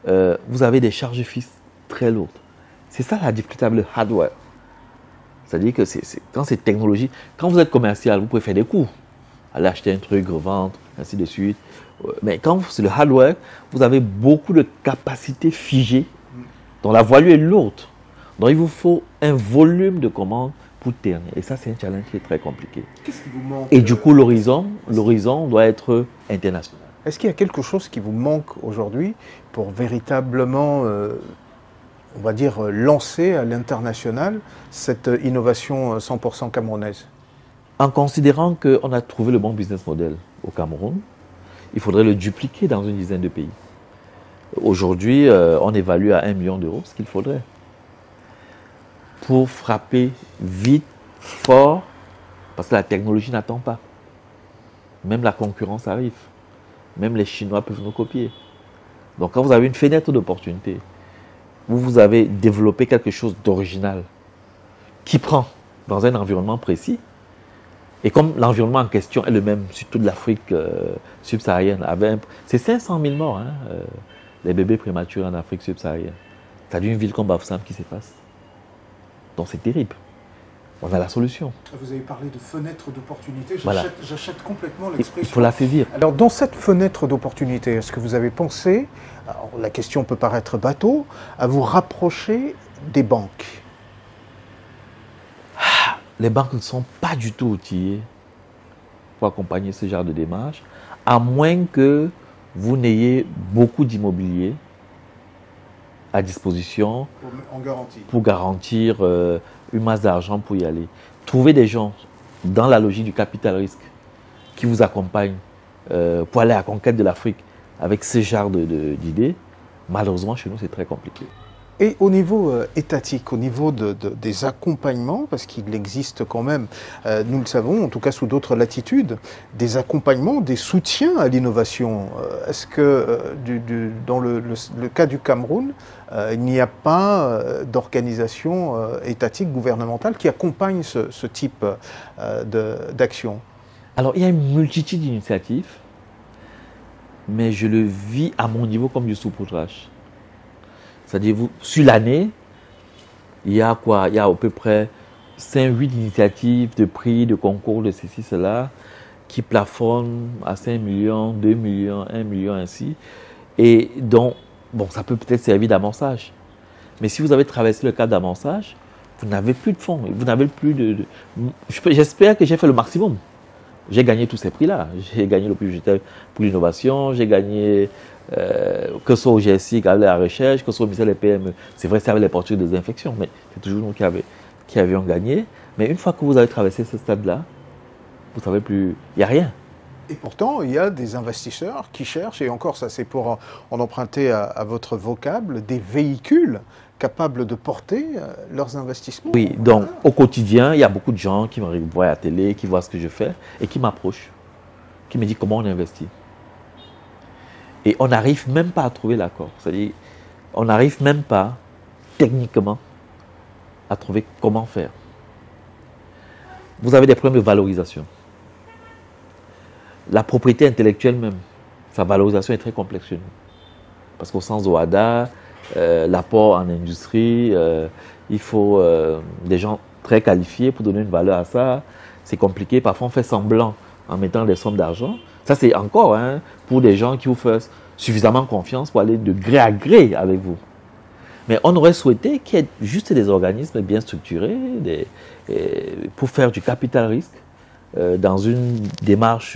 vous avez des charges fixes très lourdes. C'est ça la difficulté avec le hardware. C'est-à-dire que quand c'est technologie, quand vous êtes commercial, vous pouvez faire des coûts. Aller acheter un truc, revendre, ainsi de suite. Mais quand c'est le hardware, vous avez beaucoup de capacités figées, dont la voilure est lourde. Donc il vous faut un volume de commandes pour tenir. Et ça, c'est un challenge qui est très compliqué. Qu'est-ce qui vous manque? Et du coup, l'horizon doit être international. Est-ce qu'il y a quelque chose qui vous manque aujourd'hui pour véritablement, on va dire, lancer à l'international cette innovation 100% camerounaise? En considérant qu'on a trouvé le bon business model au Cameroun, il faudrait le dupliquer dans une dizaine de pays. Aujourd'hui, on évalue à 1 million d'euros ce qu'il faudrait pour frapper vite, fort, parce que la technologie n'attend pas. Même la concurrence arrive. Même les Chinois peuvent nous copier. Donc quand vous avez une fenêtre d'opportunité, où vous avez développé quelque chose d'original, qui prend dans un environnement précis, et comme l'environnement en question est le même sur toute l'Afrique subsaharienne, c'est 500 000 morts, hein, les bébés prématurés en Afrique subsaharienne. C'est-à-dire une ville comme Bafoussam qui s'efface. Donc c'est terrible. On a la solution. Vous avez parlé de fenêtre d'opportunité, Voilà. J'achète complètement l'expression. Il faut la saisir. Alors dans cette fenêtre d'opportunité, est-ce que vous avez pensé, alors la question peut paraître bateau, à vous rapprocher des banques? Les banques ne sont pas du tout outillées pour accompagner ce genre de démarche, à moins que vous n'ayez beaucoup d'immobilier à disposition En garantie. pour garantir une masse d'argent pour y aller. Trouver des gens dans la logique du capital risque qui vous accompagnent pour aller à la conquête de l'Afrique avec ce genre d'idées, malheureusement chez nous c'est très compliqué. Et au niveau étatique, au niveau des accompagnements, parce qu'il existe quand même, nous le savons, en tout cas sous d'autres latitudes, des accompagnements, des soutiens à l'innovation. Est-ce que dans le cas du Cameroun, il n'y a pas d'organisation étatique, gouvernementale qui accompagne ce type d'action? Alors il y a une multitude d'initiatives, mais je le vis à mon niveau comme du saupoudrage. C'est-à-dire, sur l'année, il y a quoi? Il y a à peu près 5-8 initiatives de prix, de concours, de ceci, cela, qui plafonnent à 5 millions, 2 millions, 1 million ainsi. Et donc, bon, ça peut peut-être servir d'amorçage. Mais si vous avez traversé le cadre d'amorçage, vous n'avez plus de fonds, vous n'avez plus de... J'espère que j'ai fait le maximum. J'ai gagné tous ces prix-là. J'ai gagné le prix budgétaire pour l'innovation, j'ai gagné... que ce soit au GSI qui avait la recherche, que ce soit au ministère des PME. C'est vrai, ça avait les portures de désinfection, mais c'est toujours nous qui avions gagné. Mais une fois que vous avez traversé ce stade-là, vous ne savez plus, il n'y a rien. Et pourtant, il y a des investisseurs qui cherchent, et encore ça c'est pour en emprunter à votre vocable, des véhicules capables de porter leurs investissements. Oui, donc au quotidien, il y a beaucoup de gens qui me voient à la télé, qui voient ce que je fais, et qui m'approchent, qui me disent comment on investit. Et on n'arrive même pas à trouver l'accord. C'est-à-dire, on n'arrive même pas, techniquement, à trouver comment faire. Vous avez des problèmes de valorisation. La propriété intellectuelle même, sa valorisation est très complexe chez nous. Parce qu'au sens OHADA, l'apport en industrie, il faut des gens très qualifiés pour donner une valeur à ça. C'est compliqué. Parfois, on fait semblant en mettant des sommes d'argent. Ça, c'est encore pour des gens qui vous font suffisamment confiance pour aller de gré à gré avec vous. Mais on aurait souhaité qu'il y ait juste des organismes bien structurés pour faire du capital risque dans une démarche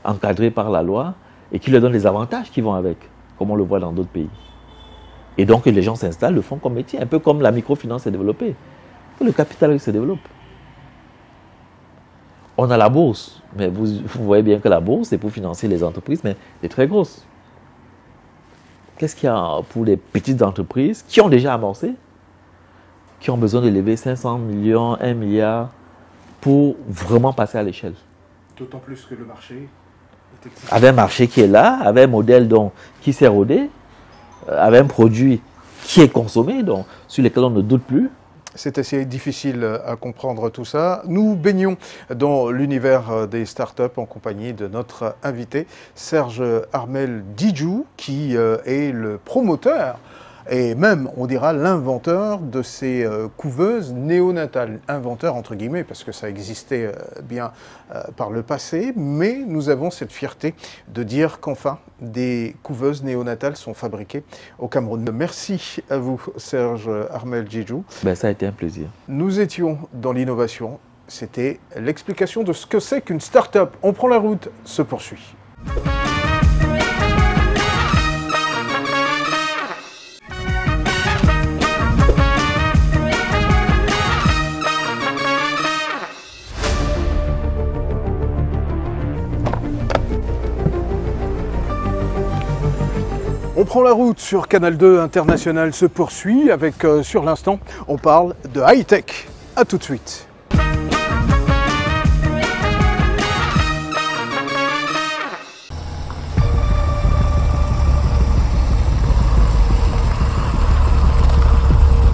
encadrée par la loi et qui leur donne les avantages qui vont avec, comme on le voit dans d'autres pays. Et donc, les gens s'installent, le font comme métier, un peu comme la microfinance s'est développée. Le capital risque se développe. On a la bourse, mais vous voyez bien que la bourse, c'est pour financer les entreprises, mais elle est très grosse. Qu'est-ce qu'il y a pour les petites entreprises qui ont déjà amorcé, qui ont besoin de lever 500 millions, 1 milliard pour vraiment passer à l'échelle? D'autant plus que le marché est exigeant. Avec un marché qui est là, avec un modèle qui s'est rodé, avec un produit qui est consommé, donc, sur lequel on ne doute plus. C'est assez difficile à comprendre tout ça. Nous baignons dans l'univers des startups en compagnie de notre invité, Serge Armel Djidjou, qui est le promoteur et même, on dira, l'inventeur de ces couveuses néonatales. Inventeur entre guillemets, parce que ça existait bien par le passé, mais nous avons cette fierté de dire qu'enfin, des couveuses néonatales sont fabriquées au Cameroun. Merci à vous, Serge Armel Djidjou. Ça a été un plaisir. Nous étions dans l'innovation. C'était l'explication de ce que c'est qu'une start-up. On prend la route, se poursuit. On prend la route sur Canal 2 International se poursuit avec, sur l'instant, on parle de high-tech. A tout de suite.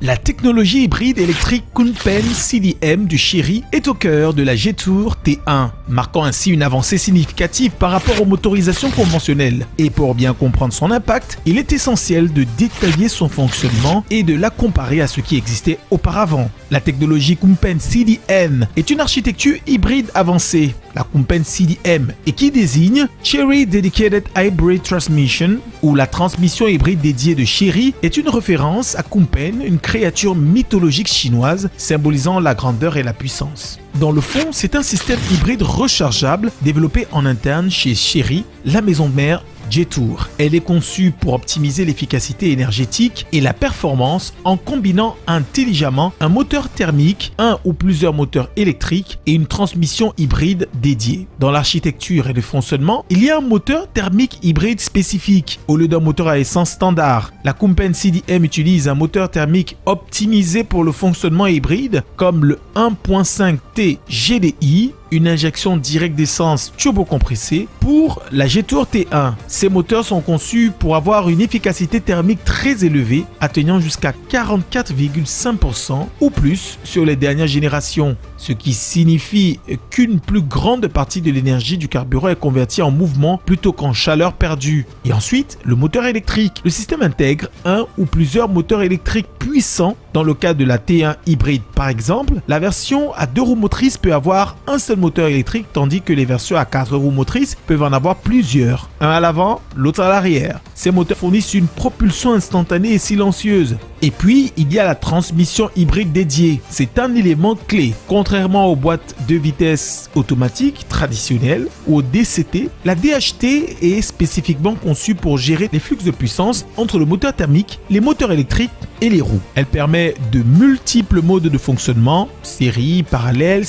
La technologie hybride électrique Kunpeng CDM du Chery est au cœur de la Jetour T1, marquant ainsi une avancée significative par rapport aux motorisations conventionnelles. Et pour bien comprendre son impact, il est essentiel de détailler son fonctionnement et de la comparer à ce qui existait auparavant. La technologie Kunpeng CDM est une architecture hybride avancée. La Kunpeng CDM et qui désigne Chery Dedicated Hybrid Transmission ou la transmission hybride dédiée de Chery est une référence à Kunpeng, une créature mythologique chinoise symbolisant la grandeur et la puissance. Dans le fond, c'est un système hybride rechargeable développé en interne chez Chery, la maison mère Jetour. Elle est conçue pour optimiser l'efficacité énergétique et la performance en combinant intelligemment un moteur thermique, un ou plusieurs moteurs électriques et une transmission hybride dédiée. Dans l'architecture et le fonctionnement, il y a un moteur thermique hybride spécifique. Au lieu d'un moteur à essence standard, la Kunpeng CDM utilise un moteur thermique optimisé pour le fonctionnement hybride comme le 1.5T GDI, une injection directe d'essence turbocompressée pour la Jetour T1. Ces moteurs sont conçus pour avoir une efficacité thermique très élevée, atteignant jusqu'à 44,5% ou plus sur les dernières générations, ce qui signifie qu'une plus grande partie de l'énergie du carburant est convertie en mouvement plutôt qu'en chaleur perdue. Et ensuite, le moteur électrique. Le système intègre un ou plusieurs moteurs électriques puissants. Dans le cas de la T1 hybride par exemple, la version à 2 roues motrices peut avoir un seul moteur électrique, tandis que les versions à 4 roues motrices peuvent en avoir plusieurs, un à l'avant, l'autre à l'arrière. Ces moteurs fournissent une propulsion instantanée et silencieuse. Et puis, il y a la transmission hybride dédiée. C'est un élément clé. Contrairement aux boîtes de vitesse automatiques traditionnelles ou au DCT, la DHT est spécifiquement conçue pour gérer les flux de puissance entre le moteur thermique, les moteurs électriques et les roues. Elle permet de multiples modes de fonctionnement, série parallèle,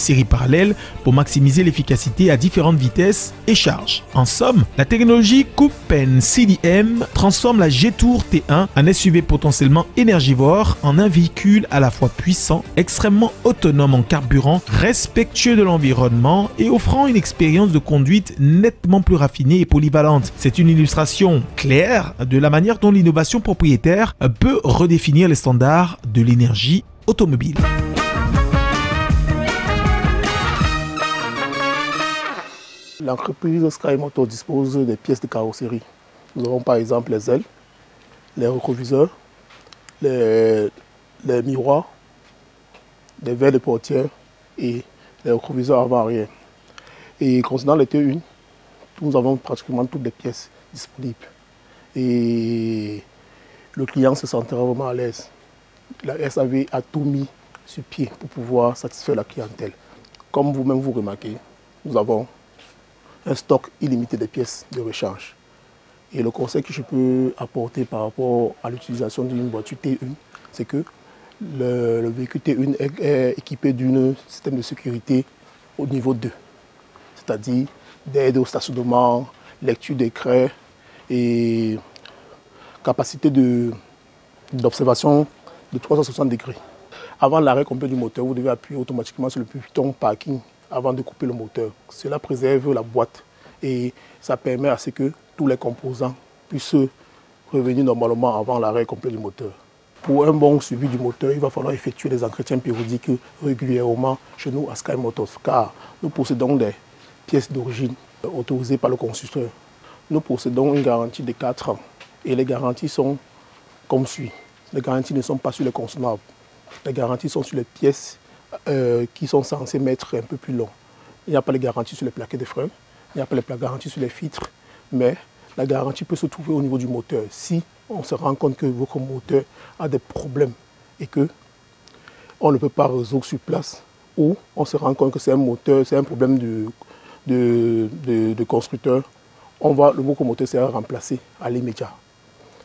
pour maximiser l'efficacité à différentes vitesses et charges. En somme, la technologie Kunpeng CDM transforme la Jetour T1, un SUV potentiellement énergivore, en un véhicule à la fois puissant, extrêmement autonome en carburant, respectueux de l'environnement et offrant une expérience de conduite nettement plus raffinée et polyvalente. C'est une illustration claire de la manière dont l'innovation propriétaire peut redéfinir les standards de l'énergie automobile. L'entreprise Sky Motors dispose des pièces de carrosserie. Nous avons par exemple les ailes, les rétroviseurs, les miroirs, les verres de portière et les rétroviseurs avant-arrière. Et concernant les T1, nous avons pratiquement toutes les pièces disponibles. Et le client se sentira vraiment à l'aise. La SAV a tout mis sur pied pour pouvoir satisfaire la clientèle. Comme vous-même vous remarquez, nous avons un stock illimité de pièces de rechange. Et le conseil que je peux apporter par rapport à l'utilisation d'une voiture T1, c'est que le véhicule T1 est équipé d'un système de sécurité au niveau 2, c'est-à-dire d'aide au stationnement, lecture d'écran et capacité d'observation de 360 degrés. Avant l'arrêt complet du moteur, vous devez appuyer automatiquement sur le bouton parking avant de couper le moteur. Cela préserve la boîte et ça permet à ce que tous les composants puissent revenir normalement avant l'arrêt complet du moteur. Pour un bon suivi du moteur, il va falloir effectuer des entretiens périodiques régulièrement chez nous à Sky Motors, car nous possédons des pièces d'origine autorisées par le constructeur. Nous possédons une garantie de 4 ans et les garanties sont comme suit. Les garanties ne sont pas sur les consommables. Les garanties sont sur les pièces qui sont censées mettre un peu plus long. Il n'y a pas de garantie sur les plaquettes de frein, il n'y a pas de garantie sur les filtres, mais la garantie peut se trouver au niveau du moteur. Si on se rend compte que votre moteur a des problèmes et que on ne peut pas résoudre sur place, ou on se rend compte que c'est un moteur, c'est un problème de constructeur, le moteur sera remplacé à l'immédiat.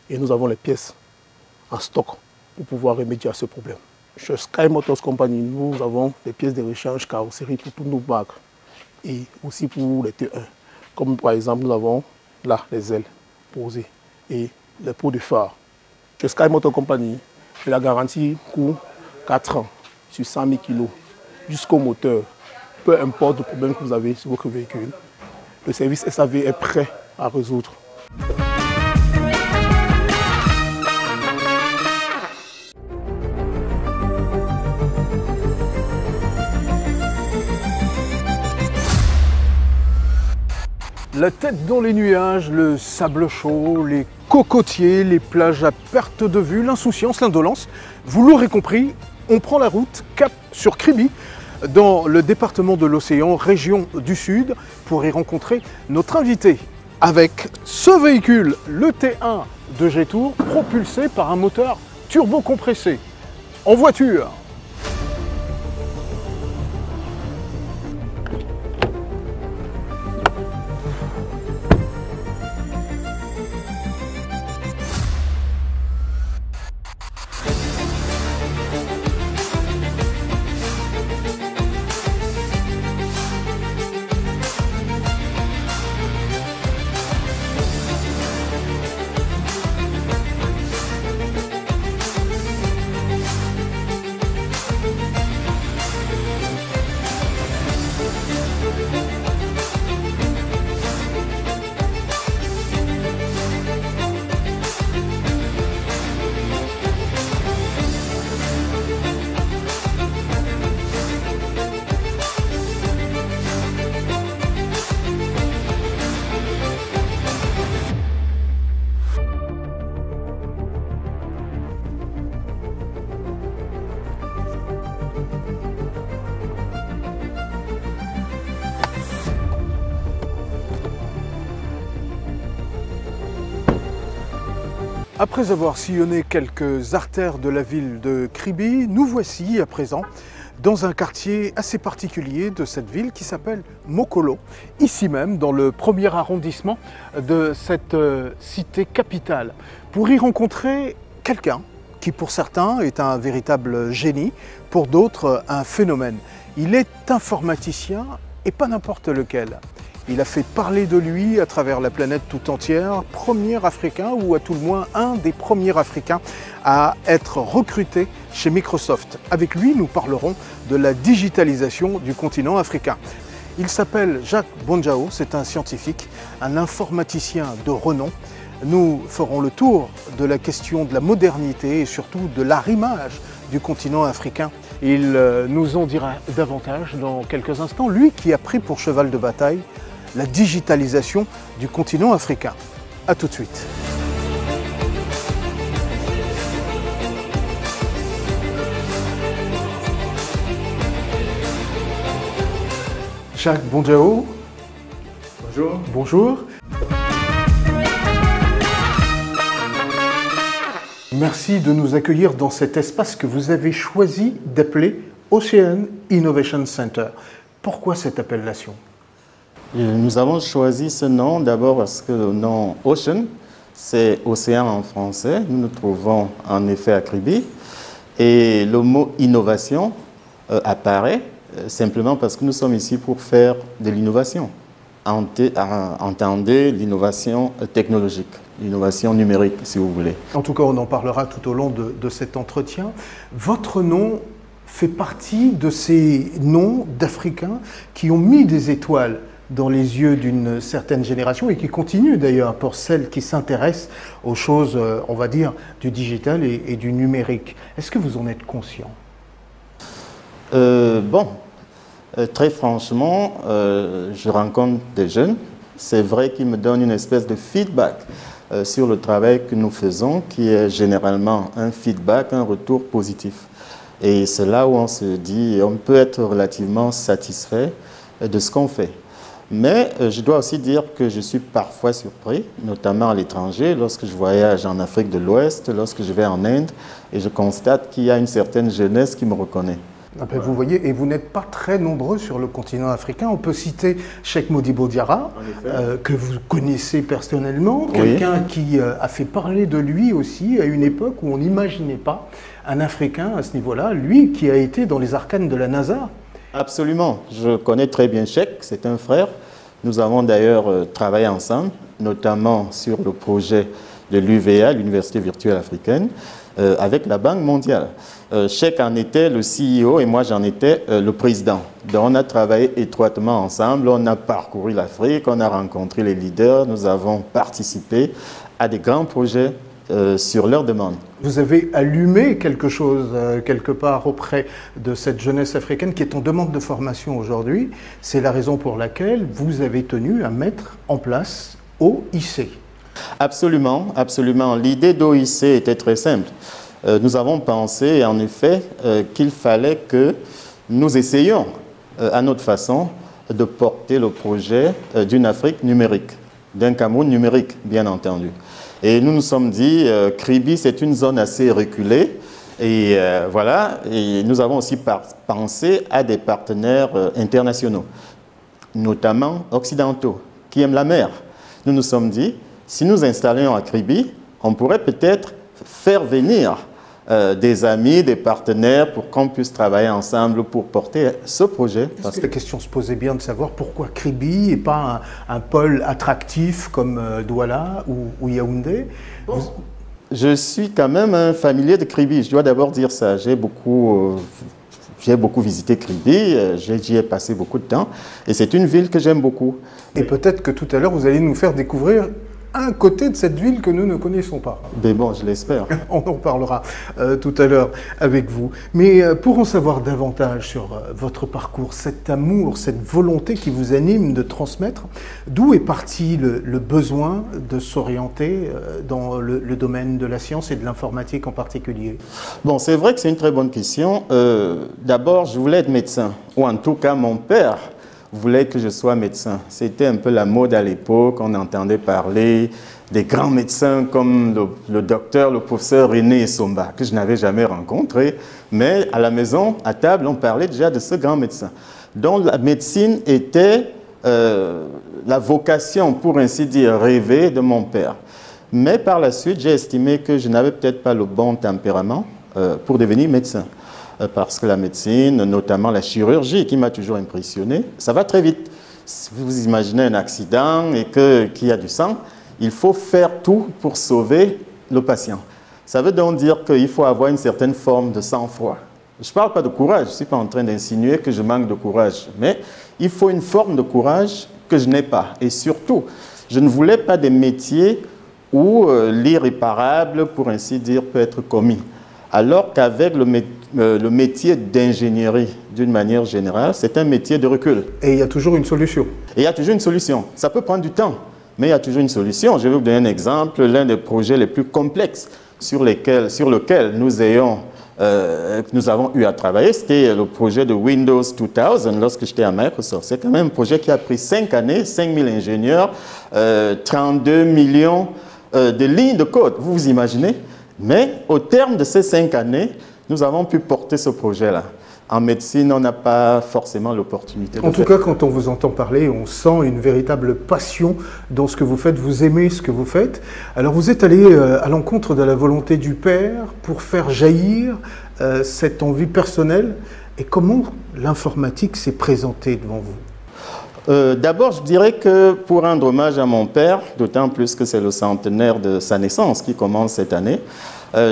Et nous avons les pièces en stock pour pouvoir remédier à ce problème. Chez Sky Motors Company, nous avons des pièces de rechange carrosserie pour toutes nos marques et aussi pour les T1. Comme par exemple, nous avons là les ailes posées et les pots de phare. Chez Sky Motor Company, la garantie court 4 ans sur 100 000 kg jusqu'au moteur. Peu importe le problème que vous avez sur votre véhicule, le service SAV est prêt à résoudre. La tête dans les nuages, le sable chaud, les cocotiers, les plages à perte de vue, l'insouciance, l'indolence. Vous l'aurez compris, on prend la route cap sur Kribi, dans le département de l'Océan, région du Sud, pour y rencontrer notre invité avec ce véhicule, le T1 de Jetour, propulsé par un moteur turbo-compressé. En voiture. Après avoir sillonné quelques artères de la ville de Kribi, nous voici à présent dans un quartier assez particulier de cette ville qui s'appelle Mokolo, ici même dans le premier arrondissement de cette cité capitale, pour y rencontrer quelqu'un qui pour certains est un véritable génie, pour d'autres un phénomène. Il est informaticien et pas n'importe lequel. Il a fait parler de lui à travers la planète tout entière, premier Africain ou à tout le moins un des premiers Africains à être recruté chez Microsoft. Avec lui, nous parlerons de la digitalisation du continent africain. Il s'appelle Jacques Bonjao, c'est un scientifique, un informaticien de renom. Nous ferons le tour de la question de la modernité et surtout de l'arrimage du continent africain. Il nous en dira davantage dans quelques instants, lui qui a pris pour cheval de bataille la digitalisation du continent africain. A tout de suite. Jacques Bonjao. Bonjour. Bonjour. Merci de nous accueillir dans cet espace que vous avez choisi d'appeler Ocean Innovation Center. Pourquoi cette appellation ? Nous avons choisi ce nom d'abord parce que le nom Ocean, c'est océan en français. Nous nous trouvons en effet à Kribi. Et le mot innovation apparaît simplement parce que nous sommes ici pour faire de l'innovation. Entendez l'innovation technologique, l'innovation numérique si vous voulez. En tout cas, on en parlera tout au long de cet entretien. Votre nom fait partie de ces noms d'Africains qui ont mis des étoiles dans les yeux d'une certaine génération et qui continuent d'ailleurs pour celles qui s'intéressent aux choses, on va dire, du digital et du numérique. Est-ce que vous en êtes conscient ? Très franchement, je rencontre des jeunes. C'est vrai qu'ils me donnent une espèce de feedback sur le travail que nous faisons, qui est généralement un feedback, un retour positif. Et c'est là où on se dit, on peut être relativement satisfait de ce qu'on fait. Mais je dois aussi dire que je suis parfois surpris, notamment à l'étranger, lorsque je voyage en Afrique de l'Ouest, lorsque je vais en Inde, et je constate qu'il y a une certaine jeunesse qui me reconnaît. Après, vous voyez, et vous n'êtes pas très nombreux sur le continent africain. On peut citer Cheikh Modibo Diarra, que vous connaissez personnellement, quelqu'un qui a fait parler de lui aussi à une époque où on n'imaginait pas un Africain à ce niveau-là, lui qui a été dans les arcanes de la NASA. Absolument, je connais très bien Cheikh, c'est un frère. Nous avons d'ailleurs travaillé ensemble, notamment sur le projet de l'UVA, l'Université virtuelle africaine, avec la Banque mondiale. Cheikh en était le CEO et moi j'en étais le président. Donc on a travaillé étroitement ensemble, on a parcouru l'Afrique, on a rencontré les leaders, nous avons participé à des grands projets sur leur demande. Vous avez allumé quelque chose quelque part auprès de cette jeunesse africaine qui est en demande de formation aujourd'hui. C'est la raison pour laquelle vous avez tenu à mettre en place OIC. Absolument, absolument. L'idée d'OIC était très simple. Nous avons pensé en effet qu'il fallait que nous essayions à notre façon de porter le projet d'une Afrique numérique, d'un Cameroun numérique bien entendu. Et nous nous sommes dit, Kribi c'est une zone assez reculée et voilà, et nous avons aussi pensé à des partenaires internationaux, notamment occidentaux, qui aiment la mer. Nous nous sommes dit, si nous installions à Kribi, on pourrait peut-être faire venir des amis, des partenaires pour qu'on puisse travailler ensemble pour porter ce projet. Parce que la question se posait bien de savoir pourquoi Kribi et pas un pôle attractif comme Douala ou Yaoundé. Je suis quand même un familier de Kribi, je dois d'abord dire ça. J'ai beaucoup visité Kribi, j'y ai passé beaucoup de temps et c'est une ville que j'aime beaucoup. Et peut-être que tout à l'heure vous allez nous faire découvrir un côté de cette ville que nous ne connaissons pas. Mais bon, je l'espère. On en parlera tout à l'heure avec vous. Mais pour en savoir davantage sur votre parcours, cet amour, cette volonté qui vous anime de transmettre, d'où est parti le besoin de s'orienter dans le domaine de la science et de l'informatique en particulier? Bon, c'est vrai que c'est une très bonne question. D'abord, je voulais être médecin, ou en tout cas mon père voulait que je sois médecin. C'était un peu la mode à l'époque, on entendait parler des grands médecins comme le docteur, le professeur René Essomba, que je n'avais jamais rencontré, mais à la maison, à table, on parlait déjà de ce grand médecin. Donc la médecine était la vocation, pour ainsi dire, rêvée de mon père. Mais par la suite, j'ai estimé que je n'avais peut-être pas le bon tempérament pour devenir médecin. Parce que la médecine, notamment la chirurgie, qui m'a toujours impressionné, ça va très vite. Si vous imaginez un accident et qu'il y a du sang, il faut faire tout pour sauver le patient. Ça veut donc dire qu'il faut avoir une certaine forme de sang-froid. Je ne parle pas de courage, je ne suis pas en train d'insinuer que je manque de courage, mais il faut une forme de courage que je n'ai pas. Et surtout, je ne voulais pas des métiers où l'irréparable, pour ainsi dire, peut être commis. Alors qu'avec le métier d'ingénierie, d'une manière générale, c'est un métier de recul. Et il y a toujours une solution. Et il y a toujours une solution. Ça peut prendre du temps, mais il y a toujours une solution. Je vais vous donner un exemple. L'un des projets les plus complexes sur lequel nous avons eu à travailler, c'était le projet de Windows 2000 lorsque j'étais à Microsoft. C'est quand même un projet qui a pris 5 années, 5000 ingénieurs, 32 millions de lignes de code. Vous vous imaginez? Mais au terme de ces 5 années, nous avons pu porter ce projet-là. En médecine, on n'a pas forcément l'opportunité de faire. En tout cas, quand on vous entend parler, on sent une véritable passion dans ce que vous faites. Vous aimez ce que vous faites. Alors, vous êtes allé à l'encontre de la volonté du père pour faire jaillir cette envie personnelle. Et comment l'informatique s'est présentée devant vous? D'abord, je dirais que pour rendre hommage à mon père, d'autant plus que c'est le centenaire de sa naissance qui commence cette année,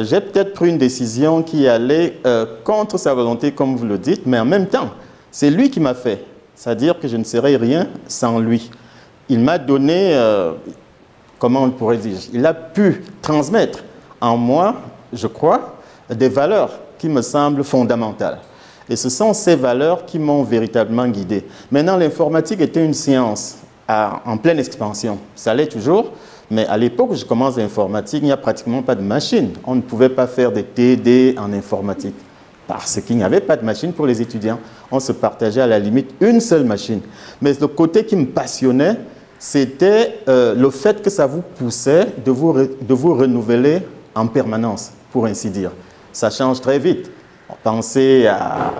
j'ai peut-être pris une décision qui allait contre sa volonté, comme vous le dites, mais en même temps, c'est lui qui m'a fait. C'est-à-dire que je ne serais rien sans lui. Il m'a donné, comment on pourrait dire, il a pu transmettre en moi, je crois, des valeurs qui me semblent fondamentales. Et ce sont ces valeurs qui m'ont véritablement guidé. Maintenant, l'informatique était une science en pleine expansion. Ça l'est toujours, mais à l'époque où je commence l'informatique, il n'y a pratiquement pas de machine. On ne pouvait pas faire des TD en informatique parce qu'il n'y avait pas de machine pour les étudiants. On se partageait à la limite une seule machine. Mais le côté qui me passionnait, c'était le fait que ça vous poussait de vous renouveler en permanence, pour ainsi dire. Ça change très vite. Pensez à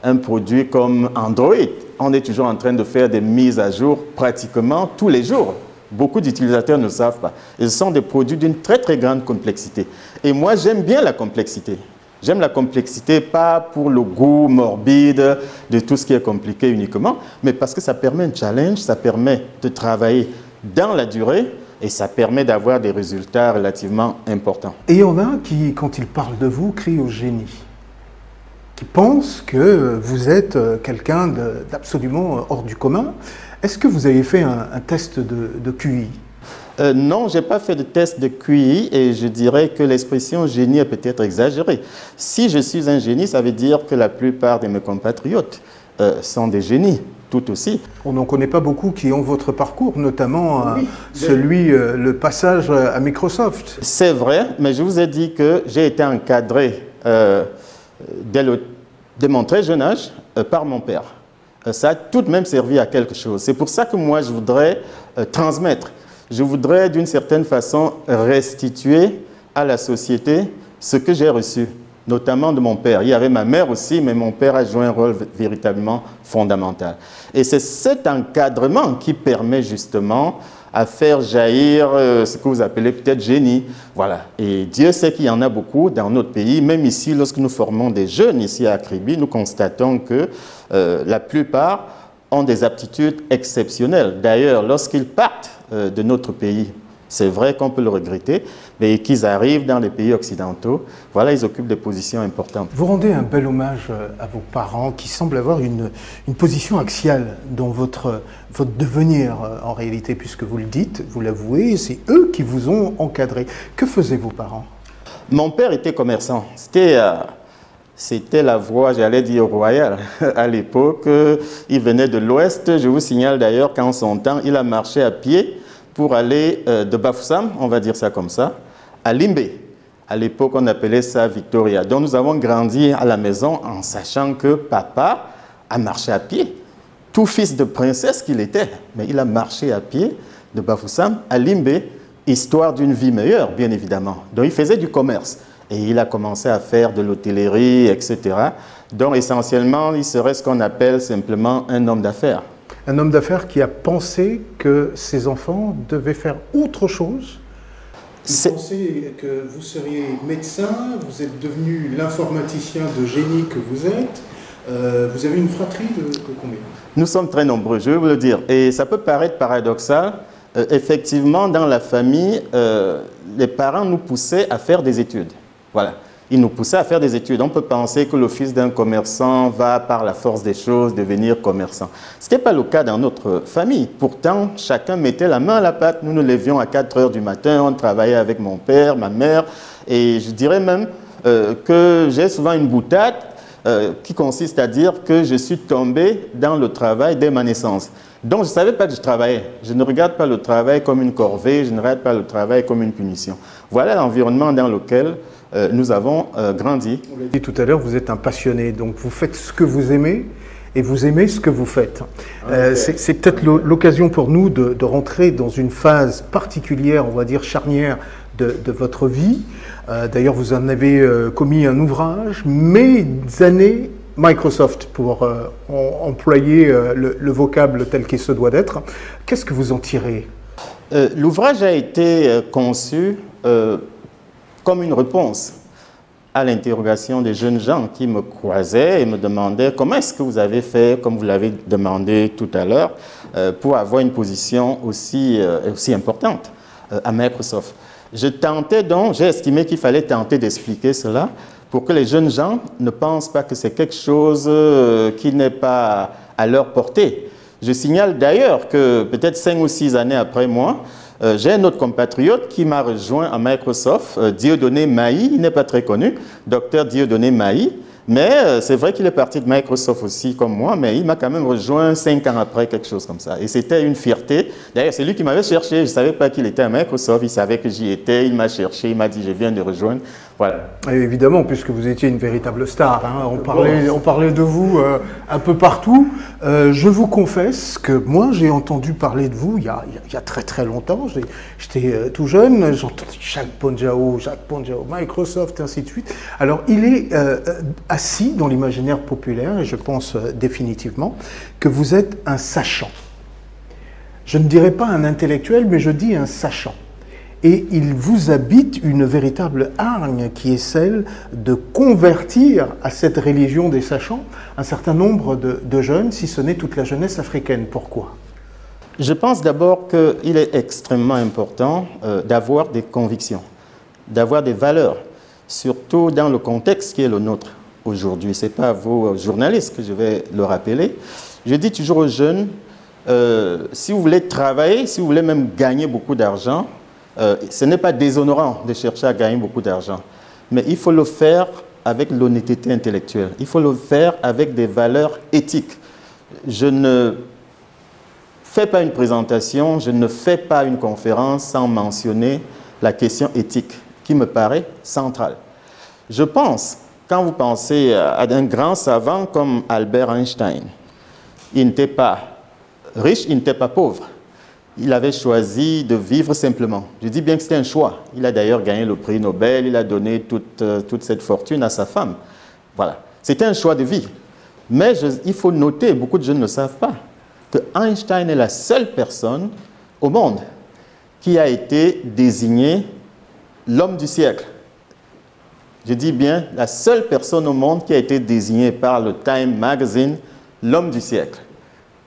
un produit comme Android. On est toujours en train de faire des mises à jour pratiquement tous les jours. Beaucoup d'utilisateurs ne savent pas. Et ce sont des produits d'une très très grande complexité. Et moi, j'aime bien la complexité. J'aime la complexité, pas pour le goût morbide de tout ce qui est compliqué uniquement, mais parce que ça permet un challenge, ça permet de travailler dans la durée, Et ça permet d'avoir des résultats relativement importants. Et il y en a qui, quand ils parlent de vous, crient au génie, qui pensent que vous êtes quelqu'un d'absolument hors du commun. Est-ce que vous avez fait un test de QI? Non, je n'ai pas fait de test de QI et je dirais que l'expression génie est peut-être exagérée. Si je suis un génie, ça veut dire que la plupart de mes compatriotes sont des génies, tout aussi. On n'en connaît pas beaucoup qui ont votre parcours, notamment le passage à Microsoft. C'est vrai, mais je vous ai dit que j'ai été encadré dès mon très jeune âge par mon père. Ça a tout de même servi à quelque chose. C'est pour ça que moi, je voudrais transmettre. Je voudrais, d'une certaine façon, restituer à la société ce que j'ai reçu, notamment de mon père. Il y avait ma mère aussi, mais mon père a joué un rôle véritablement fondamental. Et c'est cet encadrement qui permet justement à faire jaillir ce que vous appelez peut-être génie. Voilà. Et Dieu sait qu'il y en a beaucoup dans notre pays. Même ici, lorsque nous formons des jeunes ici à Kribi, nous constatons que la plupart ont des aptitudes exceptionnelles. D'ailleurs, lorsqu'ils partent de notre pays, c'est vrai qu'on peut le regretter, mais qu'ils arrivent dans les pays occidentaux, voilà, ils occupent des positions importantes. Vous rendez un bel hommage à vos parents qui semblent avoir une position axiale dans votre devenir en réalité, puisque vous le dites, vous l'avouez, c'est eux qui vous ont encadré. Que faisaient vos parents? Mon père était commerçant. C'était la voie, j'allais dire, royale à l'époque. Il venait de l'Ouest. Je vous signale d'ailleurs qu'en son temps, il a marché à pied pour aller de Bafoussam, on va dire ça comme ça, à Limbé. À l'époque, on appelait ça Victoria. Donc nous avons grandi à la maison en sachant que papa a marché à pied. Tout fils de princesse qu'il était, mais il a marché à pied de Bafoussam à Limbé, histoire d'une vie meilleure, bien évidemment. Donc il faisait du commerce. Et il a commencé à faire de l'hôtellerie, etc. Donc essentiellement, il serait ce qu'on appelle simplement un homme d'affaires. Un homme d'affaires qui a pensé que ses enfants devaient faire autre chose. Vous pensez que vous seriez médecin, vous êtes devenu l'informaticien de génie que vous êtes. Vous avez une fratrie de combien? Nous sommes très nombreux, je vais vous le dire. Et ça peut paraître paradoxal. Effectivement, dans la famille, les parents nous poussaient à faire des études. Voilà. Ils nous poussaient à faire des études. On peut penser que le fils d'un commerçant va, par la force des choses, devenir commerçant. Ce n'était pas le cas dans notre famille. Pourtant, chacun mettait la main à la pâte. Nous nous levions à 4 heures du matin, on travaillait avec mon père, ma mère. Et je dirais même que j'ai souvent une boutade qui consiste à dire que je suis tombé dans le travail dès ma naissance. Donc, je ne savais pas que je travaillais. Je ne regarde pas le travail comme une corvée, je ne regarde pas le travail comme une punition. Voilà l'environnement dans lequel nous avons grandi. On l'a dit tout à l'heure, vous êtes un passionné, donc vous faites ce que vous aimez et vous aimez ce que vous faites. C'est peut-être l'occasion pour nous de rentrer dans une phase particulière, on va dire charnière, de votre vie. D'ailleurs, vous en avez commis un ouvrage, Mes années Microsoft, pour employer le vocable tel qu'il se doit d'être. Qu'est-ce que vous en tirez? L'ouvrage a été conçu comme une réponse à l'interrogation des jeunes gens qui me croisaient et me demandaient comment est-ce que vous avez fait, comme vous l'avez demandé tout à l'heure, pour avoir une position aussi importante à Microsoft. J'ai estimé qu'il fallait tenter d'expliquer cela pour que les jeunes gens ne pensent pas que c'est quelque chose qui n'est pas à leur portée. Je signale d'ailleurs que peut-être 5 ou 6 années après moi, j'ai un autre compatriote qui m'a rejoint à Microsoft, Dieudonné Maï, il n'est pas très connu, docteur Dieudonné Maï, mais c'est vrai qu'il est parti de Microsoft aussi comme moi, mais il m'a quand même rejoint 5 ans après, quelque chose comme ça. Et c'était une fierté. D'ailleurs, c'est lui qui m'avait cherché, je ne savais pas qu'il était à Microsoft, il savait que j'y étais, il m'a cherché, il m'a dit je viens de rejoindre. Voilà. Et évidemment, puisque vous étiez une véritable star, hein, on parlait de vous un peu partout. Je vous confesse que moi, j'ai entendu parler de vous il y a très très longtemps. J'étais tout jeune, j'entendais Jacques Ponjao, Microsoft, ainsi de suite. Alors, il est assis dans l'imaginaire populaire, et je pense définitivement que vous êtes un sachant. Je ne dirais pas un intellectuel, mais je dis un sachant. Et il vous habite une véritable hargne qui est celle de convertir à cette religion des sachants un certain nombre de jeunes, si ce n'est toute la jeunesse africaine. Pourquoi? Je pense d'abord qu'il est extrêmement important d'avoir des convictions, d'avoir des valeurs, surtout dans le contexte qui est le nôtre aujourd'hui. Ce n'est pas à vous, journalistes, que je vais le rappeler. Je dis toujours aux jeunes, si vous voulez travailler, si vous voulez même gagner beaucoup d'argent, ce n'est pas déshonorant de chercher à gagner beaucoup d'argent, mais il faut le faire avec l'honnêteté intellectuelle. Il faut le faire avec des valeurs éthiques. Je ne fais pas une présentation, je ne fais pas une conférence sans mentionner la question éthique qui me paraît centrale. Je pense, quand vous pensez à un grand savant comme Albert Einstein, il n'était pas riche, il n'était pas pauvre. Il avait choisi de vivre simplement. Je dis bien que c'était un choix. Il a d'ailleurs gagné le prix Nobel, il a donné toute cette fortune à sa femme. Voilà. C'était un choix de vie. Mais il faut noter, beaucoup de jeunes ne le savent pas, que Einstein est la seule personne au monde qui a été désignée l'homme du siècle. Je dis bien la seule personne au monde qui a été désignée par le Time Magazine l'homme du siècle.